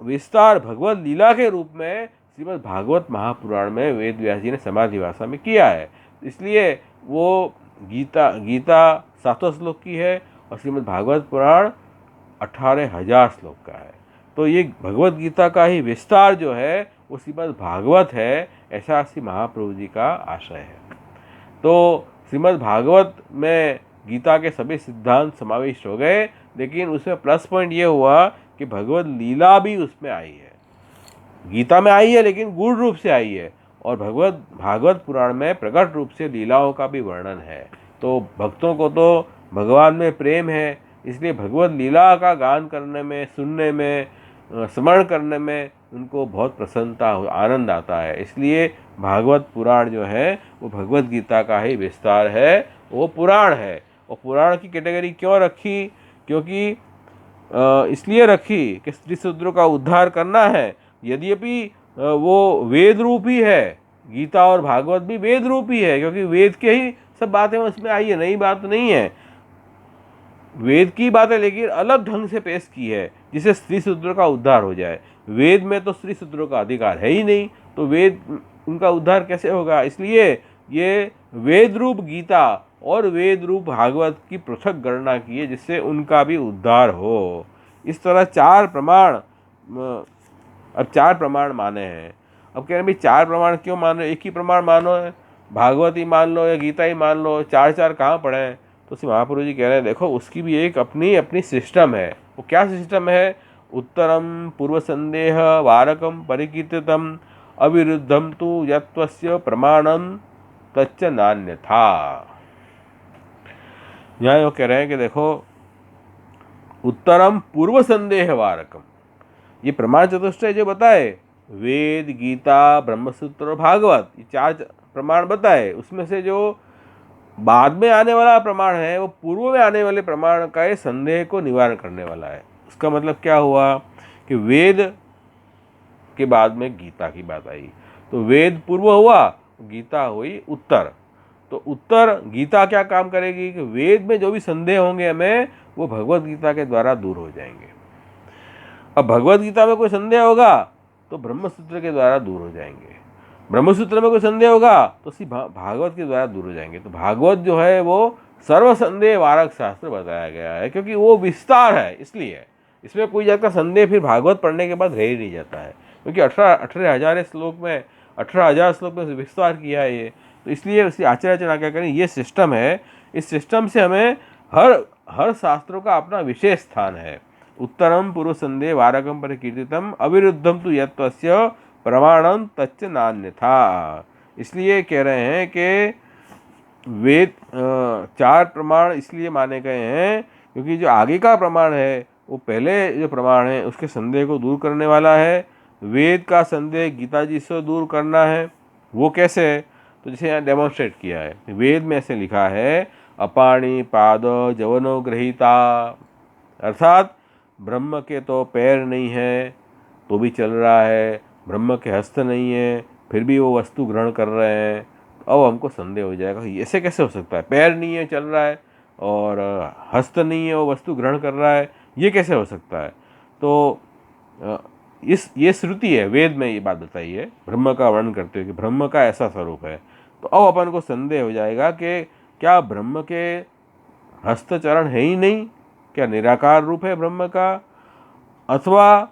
विस्तार भगवत लीला के रूप में श्रीमद् भागवत महापुराण में वेद व्यास जी ने समाधि भाषा में किया है। इसलिए वो गीता 700 श्लोक की है और श्रीमद् भागवत पुराण 18,000 श्लोक का है। तो ये भगवत गीता का ही विस्तार जो है वो श्रीमद् भागवत है, ऐसा श्री महाप्रभु जी का आशय है। तो श्रीमद् भागवत में गीता के सभी सिद्धांत समाविष्ट हो गए, लेकिन उसमें प्लस पॉइंट ये हुआ कि भगवत लीला भी उसमें आई है। गीता में आई है लेकिन गूढ़ रूप से आई है, और भागवत पुराण में प्रकट रूप से लीलाओं का भी वर्णन है। तो भक्तों को तो भगवान में प्रेम है, इसलिए भगवत लीला का गान करने में, सुनने में, स्मरण करने में उनको बहुत प्रसन्नता, आनंद आता है। इसलिए भागवत पुराण जो है वो भगवत गीता का ही विस्तार है, वो पुराण है। और पुराण की कैटेगरी क्यों रखी? क्योंकि इसलिए रखी कि स्त्री शूद्रों का उद्धार करना है। यद्यपि वो वेद रूप ही है, गीता और भागवत भी वेद रूप ही है, क्योंकि वेद के ही सब बातें उसमें आई है, नई बात नहीं है। वेद की बातें लेकिन अलग ढंग से पेश की है, जिससे स्त्री शूद्र का उद्धार हो जाए। वेद में तो स्त्री शूद्रों का अधिकार है ही नहीं, तो वेद उनका उद्धार कैसे होगा? इसलिए ये वेद रूप गीता और वेद रूप भागवत की पृथक गणना की है, जिससे उनका भी उद्धार हो। इस तरह चार प्रमाण, अब चार प्रमाण माने हैं। अब कह रहे हैं भाई चार प्रमाण क्यों मान रहे हो? एक ही प्रमाण मानो है, भागवत ही मान लो या गीता ही मान लो, चार चार कहाँ पढ़े हैं? तो श्री महाप्रभु जी कह रहे हैं देखो उसकी भी एक अपनी अपनी सिस्टम है। वो क्या सिस्टम है? उत्तरम पूर्व संदेह वारकम परिकीर्तितम अविरुद्धम तु यत्वस्य प्रमाणम तच्च नान्यथा। यहाँ वो कह रहे हैं कि देखो उत्तरम पूर्व संदेह वारकम, ये प्रमाण चतुष्टय जो बताए, वेद, गीता, ब्रह्मसूत्र और भागवत, ये चार प्रमाण बताए, उसमें से जो बाद में आने वाला प्रमाण है वो पूर्व में आने वाले प्रमाण का ये संदेह को निवारण करने वाला है। उसका मतलब क्या हुआ कि वेद के बाद में गीता की बात आई, तो वेद पूर्व हुआ, गीता हुई उत्तर। तो उत्तर गीता क्या काम करेगी कि वेद में जो भी संदेह होंगे हमें, वो भगवत गीता के द्वारा दूर हो जाएंगे। अब भगवत गीता में कोई संदेह होगा तो ब्रह्मसूत्र के द्वारा दूर हो जाएंगे, ब्रह्मसूत्र में कोई संदेह होगा तो उसी भागवत के द्वारा दूर हो जाएंगे। तो भागवत जो है वो सर्व संदेह वारक शास्त्र बताया गया है, क्योंकि वो विस्तार है, इसलिए इसमें कोई जाता संदेह फिर भागवत पढ़ने के बाद रह ही नहीं जाता है, क्योंकि 18,000 श्लोक में 18,000 श्लोक में विस्तार किया है ये। तो इसलिए उसी आचार्य क्या करें, ये सिस्टम है, इस सिस्टम से हमें हर शास्त्रों का अपना विशेष स्थान है। उत्तरम पूर्व संदेह वारकम परिकीर्तितम अविरुद्धम तु यत्वस्य प्रमाणम तच्च नान्यथा। इसलिए कह रहे हैं कि वेद चार प्रमाण इसलिए माने गए हैं क्योंकि जो आगे का प्रमाण है वो पहले जो प्रमाण है उसके संदेह को दूर करने वाला है। वेद का संदेह गीता जी से दूर करना है, वो कैसे? तो जैसे यहाँ डेमोन्स्ट्रेट किया है, वेद में ऐसे लिखा है अपाणी पाद जवनो ग्रहीता, अर्थात ब्रह्म के तो पैर नहीं है तो भी चल रहा है, ब्रह्म के हस्त नहीं है फिर भी वो वस्तु ग्रहण कर रहे हैं। तो अब हमको संदेह हो जाएगा ऐसे कैसे हो सकता है, पैर नहीं है चल रहा है और हस्त नहीं है वो वस्तु ग्रहण कर रहा है, ये कैसे हो सकता है? तो ये श्रुति है, वेद में ये बात बताई है ब्रह्म का वर्णन करते हुए कि ब्रह्म का ऐसा स्वरूप है। तो अब अपन को संदेह हो जाएगा कि क्या ब्रह्म के हस्तचरण है ही नहीं, क्या निराकार रूप है ब्रह्म का, अथवा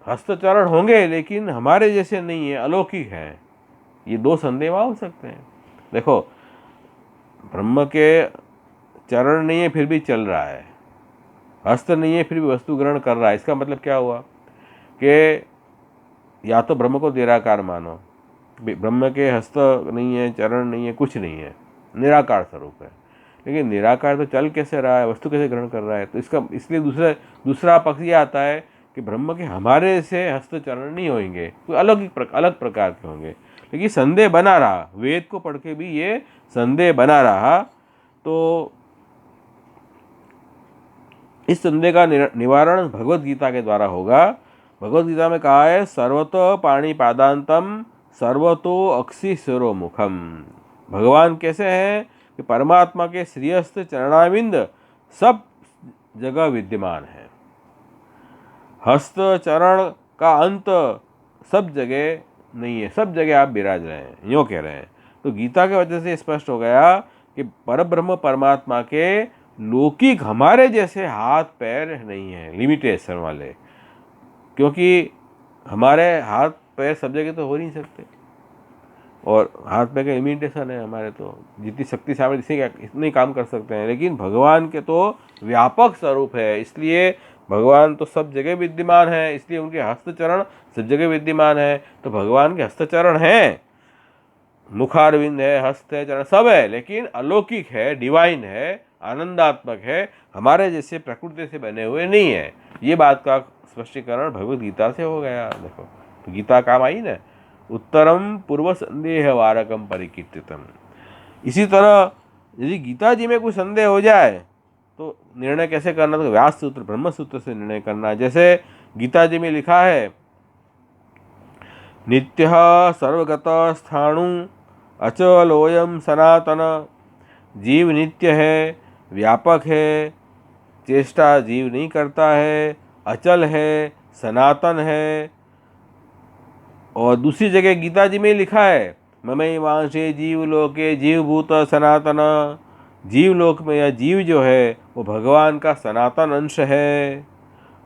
हस्तचरण होंगे लेकिन हमारे जैसे नहीं है, अलौकिक हैं। ये दो संदेह हो सकते हैं। देखो ब्रह्म के चरण नहीं है फिर भी चल रहा है, हस्त नहीं है फिर भी वस्तु ग्रहण कर रहा है, इसका मतलब क्या हुआ कि या तो ब्रह्म को निराकार मानो, ब्रह्म के हस्त नहीं है, चरण नहीं है, कुछ नहीं है, निराकार स्वरूप है। लेकिन निराकार तो चल कैसे रहा है, वस्तु कैसे ग्रहण कर रहा है? तो इसका इसलिए दूसरा पक्ष ये आता है कि ब्रह्म के हमारे से हस्त चरण नहीं होंगे, कोई अलग प्रकार के होंगे। लेकिन संदेह बना रहा, वेद को पढ़ के भी ये संदेह बना रहा। तो इस संदेह का निवारण भगवत गीता के द्वारा होगा। भगवत गीता में कहा है सर्वतो पाणी पादांतम सर्वतो अक्षि शिरोमुखम। भगवान कैसे हैं कि परमात्मा के श्रीहस्त चरणाविंद सब जगह विद्यमान है, हस्त चरण का अंत सब जगह नहीं है, सब जगह आप विराज रहे हैं, यूँ कह रहे हैं। तो गीता के वजह से स्पष्ट हो गया कि परब्रह्म परमात्मा के लौकिक हमारे जैसे हाथ पैर नहीं हैं, लिमिटेशन वाले, क्योंकि हमारे हाथ पैर सब जगह तो हो नहीं सकते, और हाथ पैर का लिमिटेशन है हमारे, तो जितनी शक्ति सामर्थ्य इतने काम कर सकते हैं। लेकिन भगवान के तो व्यापक स्वरूप है, इसलिए भगवान तो सब जगह विद्यमान है, इसलिए उनके हस्तचरण सब जगह विद्यमान है। तो भगवान के हस्तचरण हैं, मुखारविंद है, हस्त है, चरण सब है, लेकिन अलौकिक है, डिवाइन है, आनंदात्मक है, हमारे जैसे प्रकृति से बने हुए नहीं है। ये बात का स्पष्टीकरण भगवत गीता से हो गया। देखो तो गीता काम आई ना, उत्तरम पूर्व संदेह वारकम परिकीर्तितम। इसी तरह यदि गीता जी में कोई संदेह हो जाए तो निर्णय कैसे करना, तो व्यास सूत्र ब्रह्म सूत्र से निर्णय करना। जैसे गीता जी में लिखा है, नित्य सर्वगत स्थाणु अचलोयम सनातन। जीव नित्य है, व्यापक है, चेष्टा जीव नहीं करता है, अचल है, सनातन है। और दूसरी जगह गीता जी में लिखा है, ममैवांशे जीवलोके जीवभूत सनातन। जीवलोक में यह जीव जो है वो भगवान का सनातन अंश है।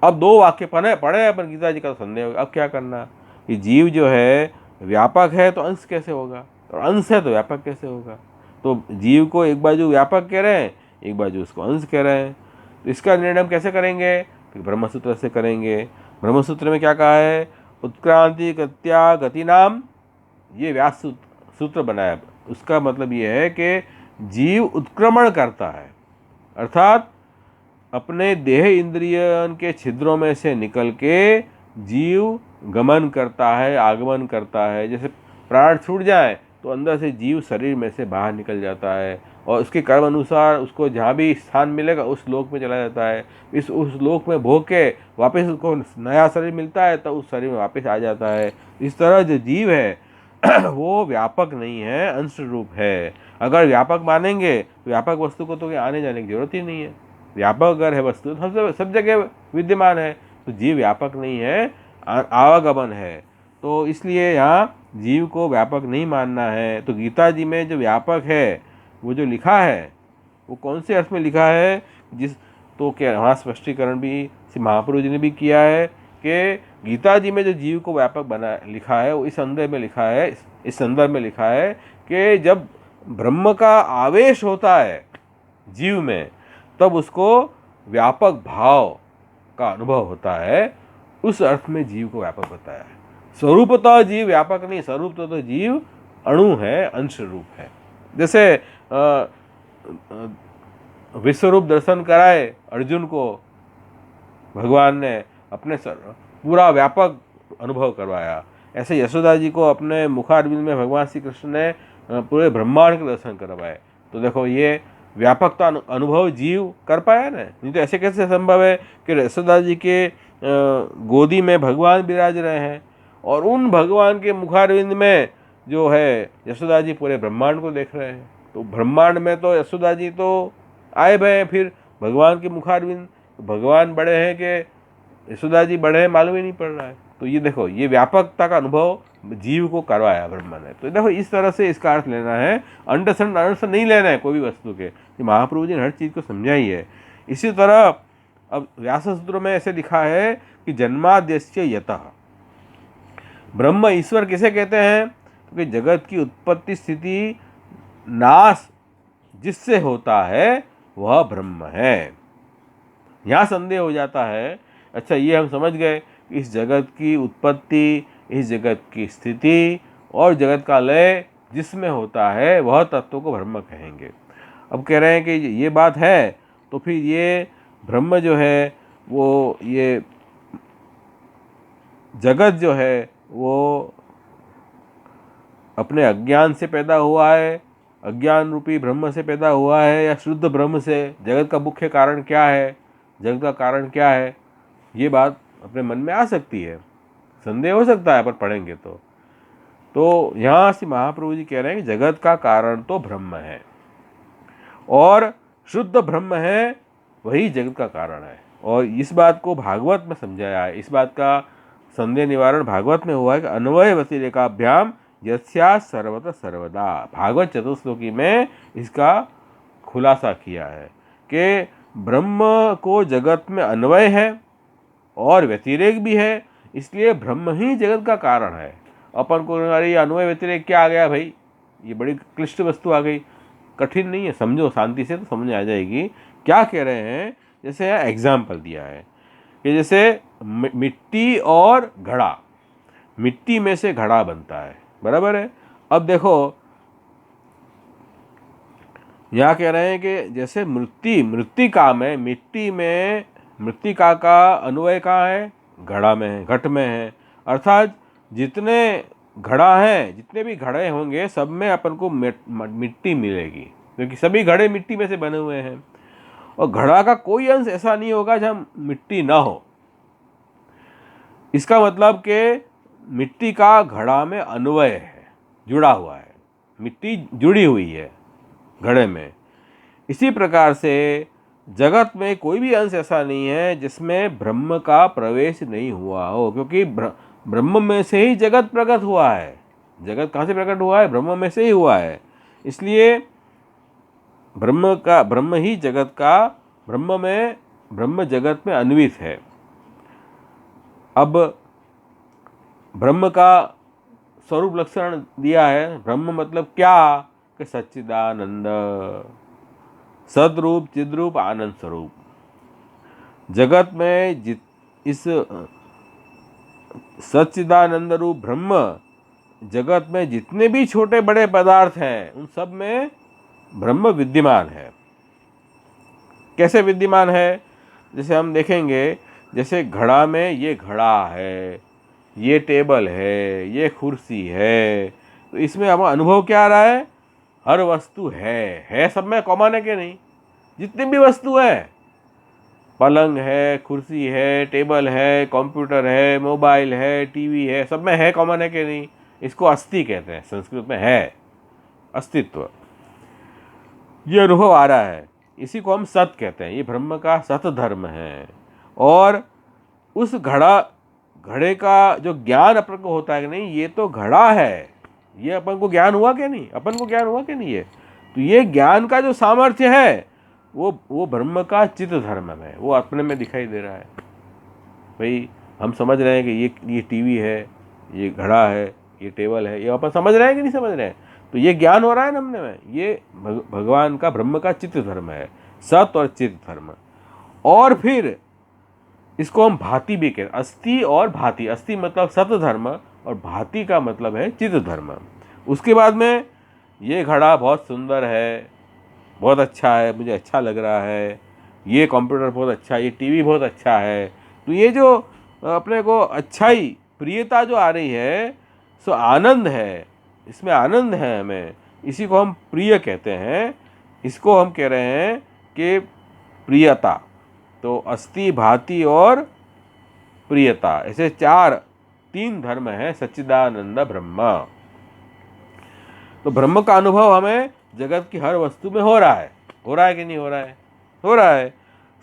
अब दो वाक्य पढ़े अपन गीता जी का, संदेह होगा अब क्या करना कि जीव जो है व्यापक है तो अंश कैसे होगा, और अंश है तो व्यापक कैसे होगा। तो जीव को एक बाजू व्यापक कह रहे हैं, एक बाजू उसको अंश कह रहे हैं। तो इसका निर्णय हम कैसे करेंगे, तो ब्रह्मसूत्र से करेंगे। ब्रह्मसूत्र में क्या कहा है, उत्क्रांति गत्या गति नाम, ये व्यास सूत्र बनाया। उसका मतलब ये है कि जीव उत्क्रमण करता है, अर्थात अपने देह इंद्रियन के छिद्रों में से निकल के जीव गमन करता है, आगमन करता है। जैसे प्राण छूट जाए तो अंदर से जीव शरीर में से बाहर निकल जाता है और उसके कर्म अनुसार उसको जहाँ भी स्थान मिलेगा उस लोक में चला जाता है। उस लोक में भोग के वापस उसको नया शरीर मिलता है तो उस शरीर में वापस आ जाता है। इस तरह जो जीव है वो व्यापक नहीं है, अंश रूप है। अगर व्यापक मानेंगे तो व्यापक वस्तु को तो आने जाने की जरूरत ही नहीं है। व्यापक अगर है वस्तु तो सब जगह विद्यमान है, तो जीव व्यापक नहीं है, आवागमन है। तो इसलिए यहाँ जीव को व्यापक नहीं मानना है। तो गीता जी में जो व्यापक है वो जो लिखा है वो कौन से अर्थ में लिखा है, तो क्या वहाँ स्पष्टीकरण भी महापुरुष जी ने भी किया है कि गीता जी में जो जीव को व्यापक बना लिखा है वो इस संदर्भ में लिखा है, इस संदर्भ में लिखा है कि जब ब्रह्म का आवेश होता है जीव में तब उसको व्यापक भाव का अनुभव होता है। उस अर्थ में जीव को व्यापक बताया है। स्वरूपतः जीव व्यापक नहीं, स्वरूपतः तो जीव अणु है, अंश रूप है। जैसे विश्वरूप दर्शन कराए अर्जुन को भगवान ने, अपने पूरा व्यापक अनुभव करवाया, ऐसे यशोदा जी को अपने मुखारविंद में भगवान श्री कृष्ण ने पूरे ब्रह्मांड के दर्शन करवाए। तो देखो ये व्यापकता अनुभव जीव कर पाया ना, नहीं तो ऐसे कैसे संभव है कि यशोदा जी के गोदी में भगवान विराज रहे हैं और उन भगवान के मुखारविंद में जो है यशोदा जी पूरे ब्रह्मांड को देख रहे हैं। तो ब्रह्मांड में तो यशोदा जी तो आए भय हैं, फिर भगवान के मुखारविंद, भगवान बड़े हैं कि यशोदा जी बड़े हैं मालूम ही नहीं पड़ रहा है। तो ये देखो ये व्यापकता का अनुभव जीव को करवाया ब्रह्मा ने। तो देखो इस तरह से इसका अर्थ लेना है, अंडरस्टैंड नहीं लेना है कोई भी वस्तु के। महाप्रभु जी ने हर चीज़ को समझाई है। इसी तरह अब व्यास सूत्र में ऐसे लिखा है कि जन्माद्यस्य यतः, ब्रह्म ईश्वर किसे कहते हैं, क्योंकि जगत की उत्पत्ति स्थिति नाश जिससे होता है वह ब्रह्म है। यहाँ संदेह हो जाता है, अच्छा ये हम समझ गए इस जगत की उत्पत्ति, इस जगत की स्थिति और जगत का लय जिसमें होता है वह तत्व को ब्रह्म कहेंगे। अब कह रहे हैं कि ये बात है तो फिर ये ब्रह्म जो है वो, ये जगत जो है वो अपने अज्ञान से पैदा हुआ है, अज्ञान रूपी ब्रह्म से पैदा हुआ है या शुद्ध ब्रह्म से। जगत का मुख्य कारण क्या है, जगत का कारण क्या है, ये बात अपने मन में आ सकती है, संदेह हो सकता है पर पढ़ेंगे तो यहाँ से महाप्रभु जी कह रहे हैं कि जगत का कारण तो ब्रह्म है और शुद्ध ब्रह्म है, वही जगत का कारण है। और इस बात को भागवत में समझाया है। इस बात का संदेह निवारण भागवत में हुआ है कि अन्वय व्यतिरेकाभ्याम यस्या सर्वतः सर्वदा। भागवत चतुश्लोकी में इसका खुलासा किया है कि ब्रह्म को जगत में अन्वय है और व्यतिरेक भी है, इसलिए ब्रह्म ही जगत का कारण है। अपन को अरे अन्वय व्यतिरेक क्या आ गया भाई, ये बड़ी क्लिष्ट वस्तु आ गई, कठिन नहीं है, समझो शांति से तो समझ आ जाएगी। क्या कह रहे हैं, जैसे यहाँ एग्जाम्पल दिया है कि जैसे मिट्टी और घड़ा, मिट्टी में से घड़ा बनता है, बराबर है। अब देखो यहाँ कह रहे हैं कि जैसे मृत्तिका में, मिट्टी में मृत्तिका का अन्वय कहाँ है? घड़ा में है, घट में है। अर्थात जितने घड़ा हैं, जितने भी घड़े होंगे सब में अपन को मिट्टी मिलेगी, क्योंकि सभी घड़े मिट्टी में से बने हुए हैं। और घड़ा का कोई अंश ऐसा नहीं होगा जहाँ मिट्टी ना हो। इसका मतलब कि मिट्टी का घड़ा में अन्वय है, जुड़ा हुआ है, मिट्टी जुड़ी हुई है घड़े में। इसी प्रकार से जगत में कोई भी अंश ऐसा नहीं है जिसमें ब्रह्म का प्रवेश नहीं हुआ हो, क्योंकि ब्रह्म में से ही जगत प्रकट हुआ है। जगत कहाँ से प्रकट हुआ है? ब्रह्म में से ही हुआ है। इसलिए ब्रह्म ही जगत का, ब्रह्म जगत में अन्वित है। अब ब्रह्म का स्वरूप लक्षण दिया है। ब्रह्म मतलब क्या? कि सच्चिदानंद, सदरूप, चिद्रूप, आनंद स्वरूप। जगत में इस सच्चिदानंद रूप ब्रह्म, जगत में जितने भी छोटे बड़े पदार्थ हैं उन सब में ब्रह्म विद्यमान है। कैसे विद्यमान है? जैसे हम देखेंगे, जैसे घड़ा में ये घड़ा है, ये टेबल है, ये कुर्सी है, तो इसमें हमें अनुभव क्या आ रहा है? हर वस्तु है सब में कॉमन है कि नहीं? जितनी भी वस्तु है, पलंग है, कुर्सी है, टेबल है, कंप्यूटर है, मोबाइल है, टीवी है, सब में है, कॉमन है कि नहीं? इसको अस्थि कहते हैं, संस्कृत में है, अस्तित्व। ये अनुभव आ रहा है, इसी को हम सत कहते हैं। ये ब्रह्म का सत धर्म है। और उस घड़े का जो ज्ञान अपन को होता है कि नहीं, ये तो घड़ा है, ये अपन को ज्ञान हुआ कि नहीं? अपन को ज्ञान हुआ कि नहीं? तो ये ज्ञान का जो सामर्थ्य है वो ब्रह्म का चित्त धर्म में, वो अपने में दिखाई दे रहा है। भाई हम समझ रहे हैं कि ये टीवी है, ये घड़ा है, ये टेबल है, ये अपन समझ रहे हैं कि नहीं समझ रहे हैं? तो ये ज्ञान हो रहा है ना हमने में। ये भगवान का, ब्रह्म का चित्त धर्म है, सत और चित्त धर्म। और फिर इसको हम भांति भी कहते, अस्थि और भांति। अस्थि मतलब सत धर्म और भांति का मतलब है चित्त धर्म। उसके बाद में ये घड़ा बहुत सुंदर है, बहुत अच्छा है, मुझे अच्छा लग रहा है, ये कंप्यूटर बहुत अच्छा है, ये टीवी बहुत अच्छा है। तो ये जो अपने को अच्छाई, प्रियता जो आ रही है, सो आनंद है, इसमें आनंद है हमें, इसी को हम प्रिय कहते हैं। इसको हम कह रहे हैं कि प्रियता। तो अस्थि, भांति और प्रियता, ऐसे तीन धर्म है सच्चिदानंद ब्रह्म। तो ब्रह्म का अनुभव हमें जगत की हर वस्तु में हो रहा है कि नहीं हो रहा है? हो रहा है।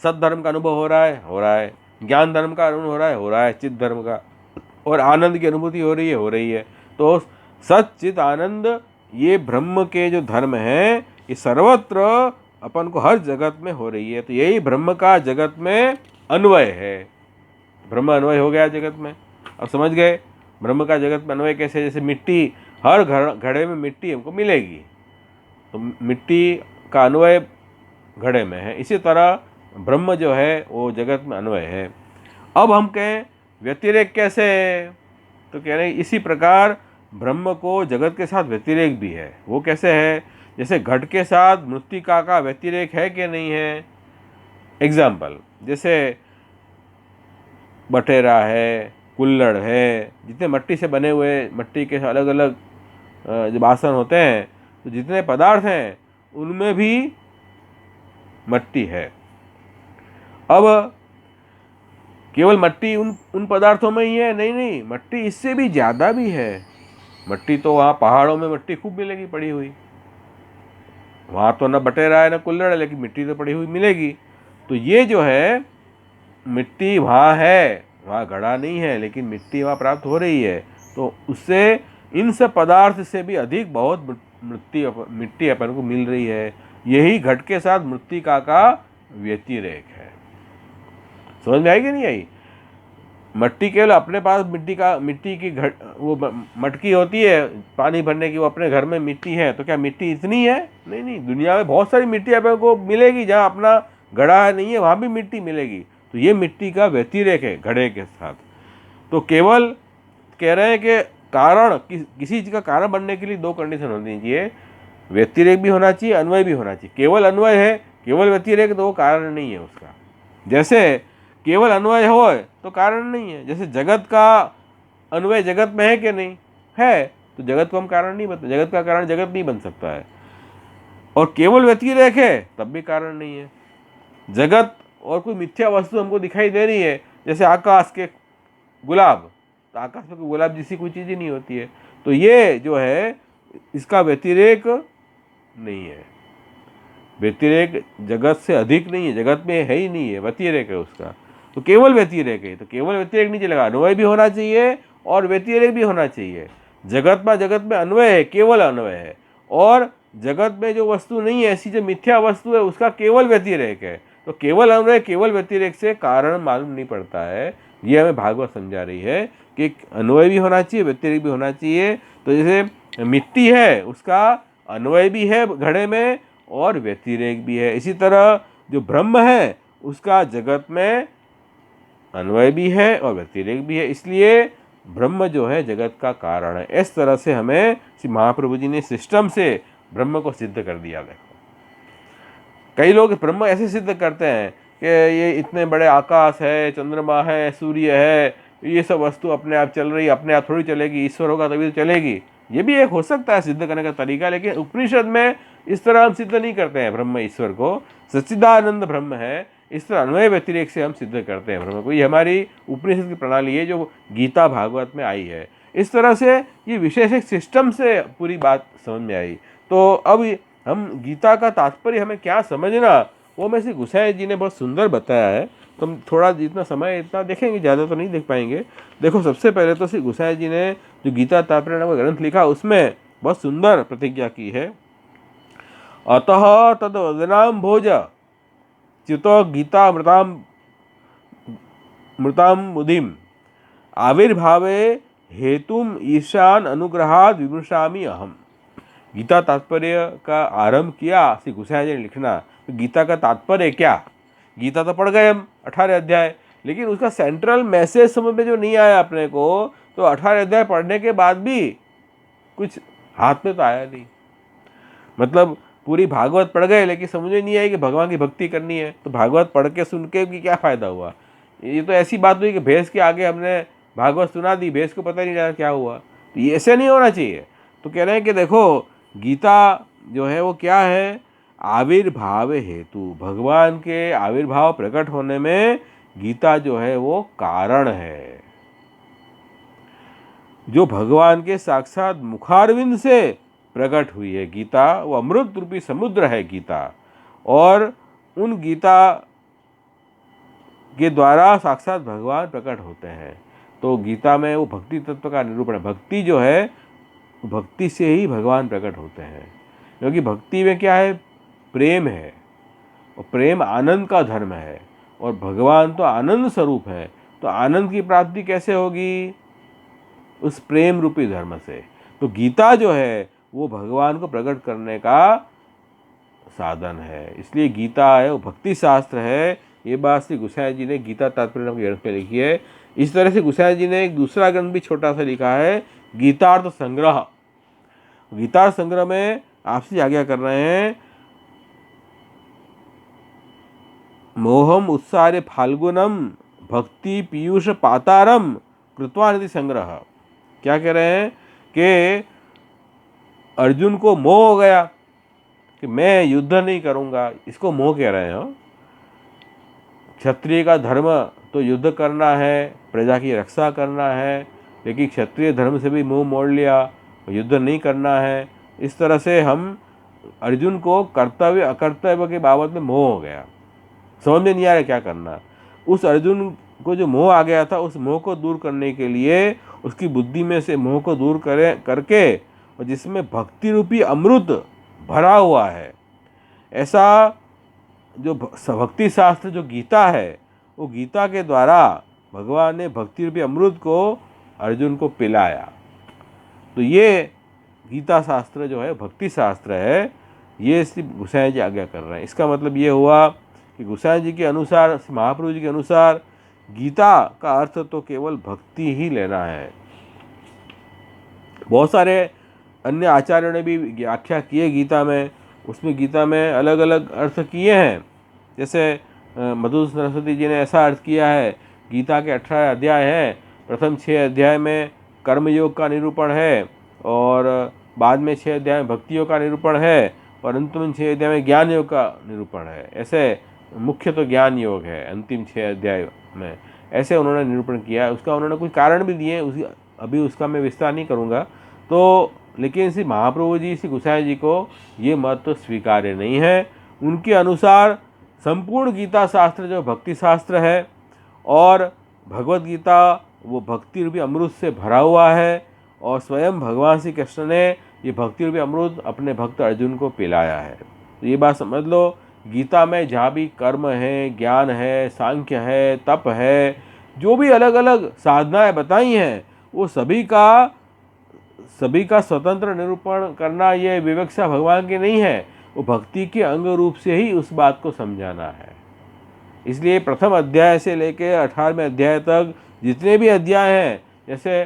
सत धर्म का अनुभव हो रहा है, ज्ञान धर्म का अनुभव हो रहा है, चित्त धर्म का, और आनंद की अनुभूति हो रही है। तो सत, चित, आनंद, ये ब्रह्म के जो धर्म हैं, ये सर्वत्र अपन को हर जगत में हो रही है। तो यही ब्रह्म का जगत में अन्वय है। ब्रह्म अन्वय हो गया जगत में। अब समझ गए ब्रह्म का जगत में अन्वय कैसे? जैसे मिट्टी, हर घड़े में मिट्टी हमको मिलेगी, तो मिट्टी का अन्वय घड़े में है। इसी तरह ब्रह्म जो है वो जगत में अन्वय है। अब हम कहें व्यतिरेक कैसे? तो कह रहे हैं इसी प्रकार ब्रह्म को जगत के साथ व्यतिरेक भी है। वो कैसे है? जैसे घट के साथ मृत्तिका का व्यतिरेक है कि नहीं है? एग्जाम्पल, जैसे बटेरा है, कुल्हड़ है, जितने मिट्टी से बने हुए, मिट्टी के अलग अलग जो बासन होते हैं, तो जितने पदार्थ हैं उनमें भी मिट्टी है। अब केवल मिट्टी उन पदार्थों में ही है? नहीं, मिट्टी इससे भी ज़्यादा भी है। मिट्टी तो वहाँ पहाड़ों में मिट्टी खूब मिलेगी पड़ी हुई, वहाँ तो न बटेरा है न कुल्हड़ है, लेकिन मिट्टी तो पड़ी हुई मिलेगी। तो ये जो है मिट्टी वहाँ है, वहाँ घड़ा नहीं है, लेकिन मिट्टी वहाँ प्राप्त हो रही है। तो उससे, इन सब पदार्थ से भी अधिक बहुत मिट्टी अपन को मिल रही है। यही घट के साथ मृत्तिका का व्यतिरेक है। समझ में आई कि नहीं आई? मिट्टी केवल अपने पास मिट्टी की वो मटकी होती है पानी भरने की, वो अपने घर में मिट्टी है, तो क्या मिट्टी इतनी है? नहीं, दुनिया में बहुत सारी मिट्टी अपन को मिलेगी, जहाँ अपना घड़ा नहीं है वहाँ भी मिट्टी मिलेगी। तो ये मिट्टी का व्यतिरेक है घड़े के साथ। तो केवल कह रहे हैं कि कारण, किसी चीज़ का कारण बनने के लिए दो कंडीशन होनी चाहिए। व्यतिरेक भी होना चाहिए, अन्वय भी होना चाहिए। केवल अन्वय है, केवल व्यतिरेक तो वो कारण नहीं है उसका। जैसे केवल अन्वय हो तो कारण नहीं है, जैसे जगत का अन्वय जगत में है कि नहीं है, तो जगत को हम कारण नहीं बता, जगत का कारण जगत नहीं बन सकता है। और केवल व्यतिरेक है तब भी कारण नहीं है। जगत और कोई मिथ्या वस्तु हमको दिखाई दे रही है, जैसे आकाश के गुलाब, तो आकाश में कोई गुलाब जैसी कोई चीज़ ही नहीं होती है, तो ये जो है इसका व्यतिरेक नहीं है। व्यतिरेक जगत से अधिक नहीं है, जगत में है ही नहीं है, व्यतिरेक है उसका, तो केवल व्यतिरेक है। तो केवल व्यतिरेक नहीं चलेगा, अन्वय भी होना चाहिए और व्यतिरेक भी होना चाहिए। जगत में अन्वय है, केवल अन्वय है, और जगत में जो वस्तु नहीं है, ऐसी जो मिथ्या वस्तु है, उसका केवल व्यतिरेक है। तो केवल अन्वय केवल व्यतिरेक से कारण मालूम नहीं पड़ता है। ये हमें भागवत समझा रही है कि अन्वय भी होना चाहिए, व्यतिरेक भी होना चाहिए। तो जैसे मिट्टी है, उसका अन्वय भी है घड़े में और व्यतिरेक भी है। इसी तरह जो ब्रह्म है, उसका जगत में अन्वय भी है और व्यतिरेक भी है, इसलिए ब्रह्म जो है जगत का कारण है। इस तरह से हमें श्री महाप्रभु जी ने सिस्टम से ब्रह्म को सिद्ध कर दिया। देखो, कई लोग ब्रह्म ऐसे सिद्ध करते हैं कि ये इतने बड़े आकाश है, चंद्रमा है, सूर्य है, ये सब वस्तु अपने आप चल रही है, अपने आप थोड़ी चलेगी, ईश्वर होगा तभी तो चलेगी। ये भी एक हो सकता है सिद्ध करने का तरीका, लेकिन उपनिषद में इस तरह हम सिद्ध नहीं करते हैं ब्रह्म ईश्वर को। सच्चिदानंद ब्रह्म है, इस तरह अन्वय व्यतिरेक से हम सिद्ध करते हैं ब्रह्म को। ये हमारी उपनिषद की प्रणाली है जो गीता भागवत में आई है। इस तरह से ये विशेष एक सिस्टम से पूरी बात समझ में आई। तो अब हम गीता का तात्पर्य हमें क्या समझना, वो में से गोसाई जी ने बहुत सुंदर बताया है। तो हम थोड़ा जितना समय इतना देखेंगे, ज़्यादा तो नहीं देख पाएंगे। देखो, सबसे पहले तो श्री गोसाई जी ने जो गीता तात्पर्य नामक ग्रंथ लिखा, उसमें बहुत सुंदर प्रतिज्ञा की है। अतः तद वदनाम भोज च्युतो गीता मृताम बुधिम आविर्भावे हेतुम ईशान अनुग्रहाद विमृशामि अहम। गीता तात्पर्य का आरंभ किया श्री गोसाई जी ने लिखना। तो गीता का तात्पर्य क्या? गीता तो पढ़ गए हम 18 अध्याय, लेकिन उसका सेंट्रल मैसेज समझ में जो नहीं आया अपने को, तो 18 अध्याय पढ़ने के बाद भी कुछ हाथ में तो आया नहीं। मतलब पूरी भागवत पढ़ गए, लेकिन समझ में नहीं आई कि भगवान की भक्ति करनी है, तो भागवत पढ़ के सुन के भी क्या फ़ायदा हुआ? ये तो ऐसी बात हुई कि भैंस के आगे हमने भागवत सुना दी, भैंस को पता नहीं लगा क्या हुआ। तो ये ऐसे नहीं होना चाहिए। तो कह रहे हैं कि देखो, गीता जो है वो क्या है? आविर्भाव हेतु, भगवान के आविर्भाव प्रकट होने में गीता जो है वो कारण है। जो भगवान के साक्षात मुखारविंद से प्रकट हुई है गीता, वो अमृत रूपी समुद्र है गीता, और उन गीता के द्वारा साक्षात भगवान प्रकट होते हैं। तो गीता में वो भक्ति तत्व का निरूपण है। भक्ति जो है, भक्ति से ही भगवान प्रकट होते हैं, क्योंकि भक्ति में क्या है? प्रेम है, और प्रेम आनंद का धर्म है, और भगवान तो आनंद स्वरूप है। तो आनंद की प्राप्ति कैसे होगी? उस प्रेम रूपी धर्म से। तो गीता जो है वो भगवान को प्रकट करने का साधन है, इसलिए गीता है वो भक्ति शास्त्र है। ये बात श्री गोसाई जी ने गीता तात्पर्य नामक ग्रंथ में लिखी है। इस तरह से गोसाई जी ने एक दूसरा ग्रंथ भी छोटा सा लिखा है, गीतार्थ संग्रह। गीतार्थ संग्रह में आपसे आज्ञा कर रहे हैं, मोहम उत्सारे फाल्गुनम भक्ति पीयूष पातारम कृत्वानिधि संग्रह। क्या कह रहे हैं कि अर्जुन को मोह हो गया कि मैं युद्ध नहीं करूंगा, इसको मोह कह रहे हैं। क्षत्रिय का धर्म तो युद्ध करना है, प्रजा की रक्षा करना है, लेकिन क्षत्रिय धर्म से भी मुंह मोड़ लिया, युद्ध नहीं करना है। इस तरह से हम अर्जुन को कर्तव्य अकर्तव्य के बाबत में मोह हो गया, समझ में नहीं आ रहा क्या करना। उस अर्जुन को जो मोह आ गया था, उस मोह को दूर करने के लिए उसकी बुद्धि में से मोह को दूर करके, और जिसमें भक्ति रूपी अमृत भरा हुआ है, ऐसा जो भक्ति शास्त्र जो गीता है, वो गीता के द्वारा भगवान ने भक्ति रूपी अमृत को अर्जुन को पिलाया। तो ये गीता शास्त्र जो है भक्ति शास्त्र है। ये श्री गोसाई जी आज्ञा कर रहे हैं। इसका मतलब ये हुआ कि गोसाई जी के अनुसार, महाप्रभु जी के अनुसार, गीता का अर्थ तो केवल भक्ति ही लेना है। बहुत सारे अन्य आचार्यों ने भी व्याख्या की है गीता में, उसमें गीता में अलग अलग अर्थ किए हैं। जैसे मधुसूदन सरस्वती जी ने ऐसा अर्थ किया है, गीता के 18 अध्याय हैं, प्रथम 6 अध्याय में कर्मयोग का निरूपण है और बाद में 6 अध्याय में भक्ति योग का निरूपण है और अंतिम 6 अध्याय में ज्ञान योग का निरूपण है। ऐसे मुख्य तो ज्ञान योग है अंतिम 6 अध्याय में, ऐसे उन्होंने निरूपण किया है। उसका उन्होंने कुछ कारण भी दिए, उसी अभी उसका मैं विस्तार नहीं करूँगा। तो लेकिन श्री महाप्रभु जी, श्री गोसाई जी को ये मत तो स्वीकार्य नहीं है। उनके अनुसार संपूर्ण गीता शास्त्र जो भक्ति शास्त्र है और भगवत गीता वो भक्ति रूपी अमृत से भरा हुआ है और स्वयं भगवान श्री कृष्ण ने ये भक्ति रूपी अमृत अपने भक्त अर्जुन को पिलाया है। तो ये बात समझ लो, गीता में जहाँ भी कर्म है, ज्ञान है, सांख्य है, तप है, जो भी अलग अलग साधनाएं बताई हैं, वो सभी का स्वतंत्र निरूपण करना ये विवक्षा भगवान की नहीं है, वो भक्ति के अंग रूप से ही उस बात को समझाना है। इसलिए प्रथम अध्याय से लेकर 18वें अध्याय तक जितने भी अध्याय हैं, जैसे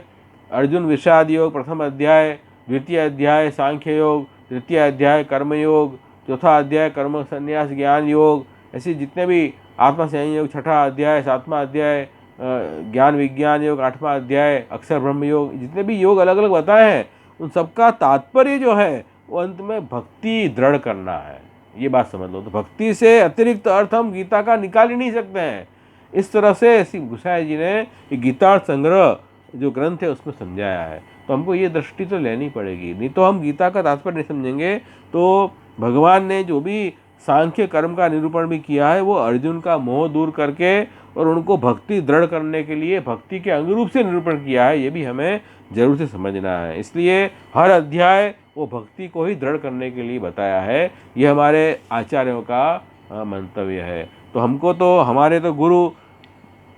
अर्जुन विषाद योग प्रथम अध्याय, द्वितीय अध्याय सांख्य योग, तृतीय अध्याय कर्मयोग, चौथा अध्याय कर्म संन्यास ज्ञान योग, ऐसे जितने भी आत्मा संयोग, छठा अध्याय, सातवां अध्याय ज्ञान विज्ञान योग, 8वां अध्याय अक्षर ब्रह्म योग, जितने भी योग अलग अलग बताए हैं, उन सबका तात्पर्य जो है वो अंत में भक्ति दृढ़ करना है। ये बात समझ लो। तो भक्ति से अतिरिक्त अर्थ हम गीता का निकाल ही नहीं सकते हैं। इस तरह से श्री गोसाई जी ने गीता संग्रह जो ग्रंथ है उसमें समझाया है। तो हमको ये दृष्टि तो लेनी पड़ेगी, नहीं तो हम गीता का तात्पर्य नहीं समझेंगे। तो भगवान ने जो भी सांख्य कर्म का निरूपण भी किया है, वो अर्जुन का मोह दूर करके और उनको भक्ति दृढ़ करने के लिए भक्ति के अंग रूप से निरूपण किया है। ये भी हमें जरूर से समझना है। इसलिए हर अध्याय वो भक्ति को ही दृढ़ करने के लिए बताया है। ये हमारे आचार्यों का मंतव्य है। तो हमको तो हमारे तो गुरु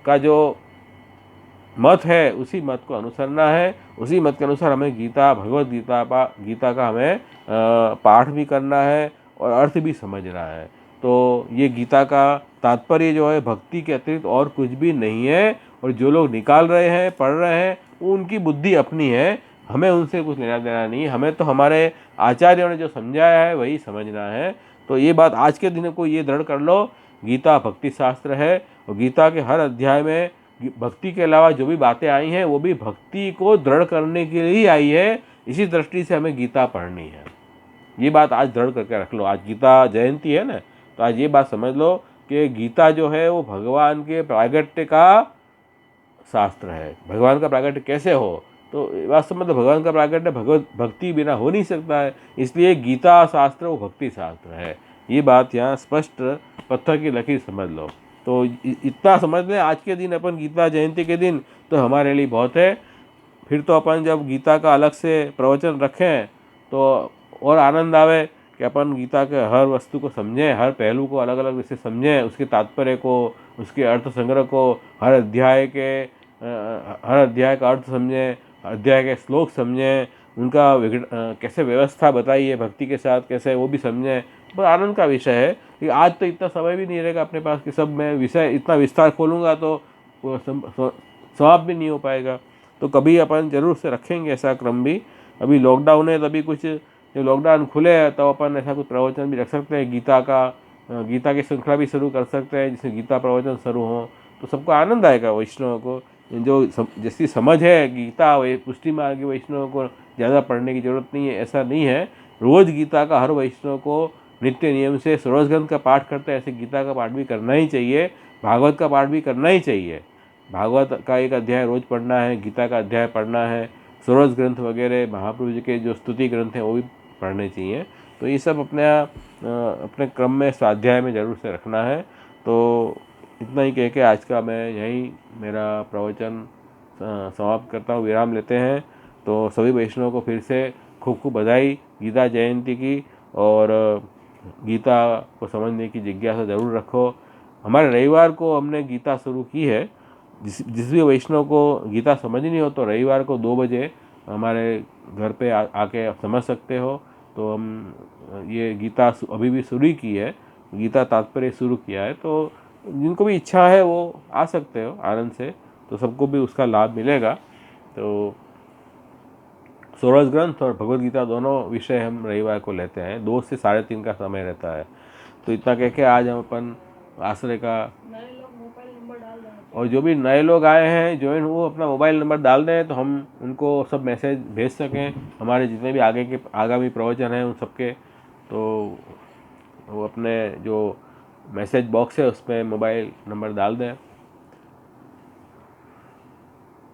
का जो मत है उसी मत को अनुसरना है। उसी मत के अनुसार हमें भगवत गीता का हमें पाठ भी करना है और अर्थ भी समझना है। तो ये गीता का तात्पर्य जो है भक्ति के अतिरिक्त और कुछ भी नहीं है। और जो लोग निकाल रहे हैं, पढ़ रहे हैं, वो उनकी बुद्धि अपनी है, हमें उनसे कुछ लेना देना नहीं। हमें तो हमारे आचार्यों ने जो समझाया है वही समझना है। तो ये बात आज के दिन को ये दृढ़ कर लो, गीता भक्ति शास्त्र है और गीता के हर अध्याय में भक्ति के अलावा जो भी बातें आई हैं वो भी भक्ति को दृढ़ करने के लिए ही आई है। इसी दृष्टि से हमें गीता पढ़नी है। ये बात आज दृढ़ करके रख लो। आज गीता जयंती है ना, तो आज ये बात समझ लो कि गीता जो है वो भगवान के प्रागट्य का शास्त्र है। भगवान का प्रागट्य कैसे हो, तो वास्तव में तो भगवान का प्रागट्य भगवत भक्ति बिना हो नहीं सकता है। इसलिए गीता शास्त्र वो भक्ति शास्त्र है। ये बात यहाँ स्पष्ट पत्थर की लकीर समझ लो। तो इतना समझ लें, आज के दिन अपन गीता जयंती के दिन तो हमारे लिए बहुत है। फिर तो अपन जब गीता का अलग से प्रवचन रखें तो और आनंद आवे कि अपन गीता के हर वस्तु को समझें, हर पहलू को अलग अलग जैसे समझें, उसके तात्पर्य को, उसके अर्थ संग्रह को, हर अध्याय का अर्थ समझें, अध्याय के श्लोक समझें, उनका कैसे व्यवस्था बताई है भक्ति के साथ, कैसे वो भी समझें। बहुत आनंद का विषय है। कि आज तो इतना समय भी नहीं रहेगा अपने पास कि सब मैं विषय इतना विस्तार खोलूँगा तो समाप्त भी नहीं हो पाएगा। तो कभी अपन जरूर से रखेंगे ऐसा क्रम भी। अभी लॉकडाउन है, तभी कुछ जब लॉकडाउन खुले तो अपन ऐसा कुछ प्रवचन भी रख सकते हैं। गीता की श्रृंखला भी शुरू कर सकते हैं जिससे गीता प्रवचन शुरू हो, तो सबको आनंद आएगा। वैष्णव को जो जैसी समझ है गीता पुष्टि मार्ग वैष्णव को ज़्यादा पढ़ने की ज़रूरत नहीं है, ऐसा नहीं है। रोज़ गीता का हर वैष्णव को नित्य नियम से सूरज ग्रंथ का पाठ करते हैं, ऐसे गीता का पाठ भी करना ही चाहिए, भागवत का पाठ भी करना ही चाहिए। भागवत का एक अध्याय रोज पढ़ना है, गीता का अध्याय पढ़ना है, सूरज ग्रंथ वगैरह महाप्रभु जी के जो स्तुति ग्रंथ हैं वो भी पढ़ने चाहिए। तो ये सब अपने क्रम में स्वाध्याय में ज़रूर से रखना है। तो इतना ही कह के आज का मैं यही मेरा प्रवचन समाप्त करता हूँ, विराम लेते हैं। तो सभी वैष्णवों को फिर से खूब खूब बधाई गीता जयंती की, और गीता को समझने की जिज्ञासा ज़रूर रखो। हमारे रविवार को हमने गीता शुरू की है। जिस भी वैष्णव को गीता समझनी हो तो रविवार को 2 बजे हमारे घर पे आके समझ सकते हो। तो हम ये गीता अभी भी शुरू की है, गीता तात्पर्य शुरू किया है। तो जिनको भी इच्छा है वो आ सकते हो आनंद से, तो सबको भी उसका लाभ मिलेगा। तो सूरज ग्रंथ और भगवद गीता दोनों विषय हम रविवार को लेते हैं। 2 से 3:30 का समय रहता है। तो इतना कह के आज हम अपन आश्रय का, नए लोग मोबाइल नंबर डाल दें और जो भी नए लोग आए हैं ज्वाइन, वो अपना मोबाइल नंबर डाल दें तो हम उनको सब मैसेज भेज सकें। हमारे जितने भी आगामी प्रवचन हैं उन सबके, तो वो अपने जो मैसेज बॉक्स है उसमें मोबाइल नंबर डाल दें।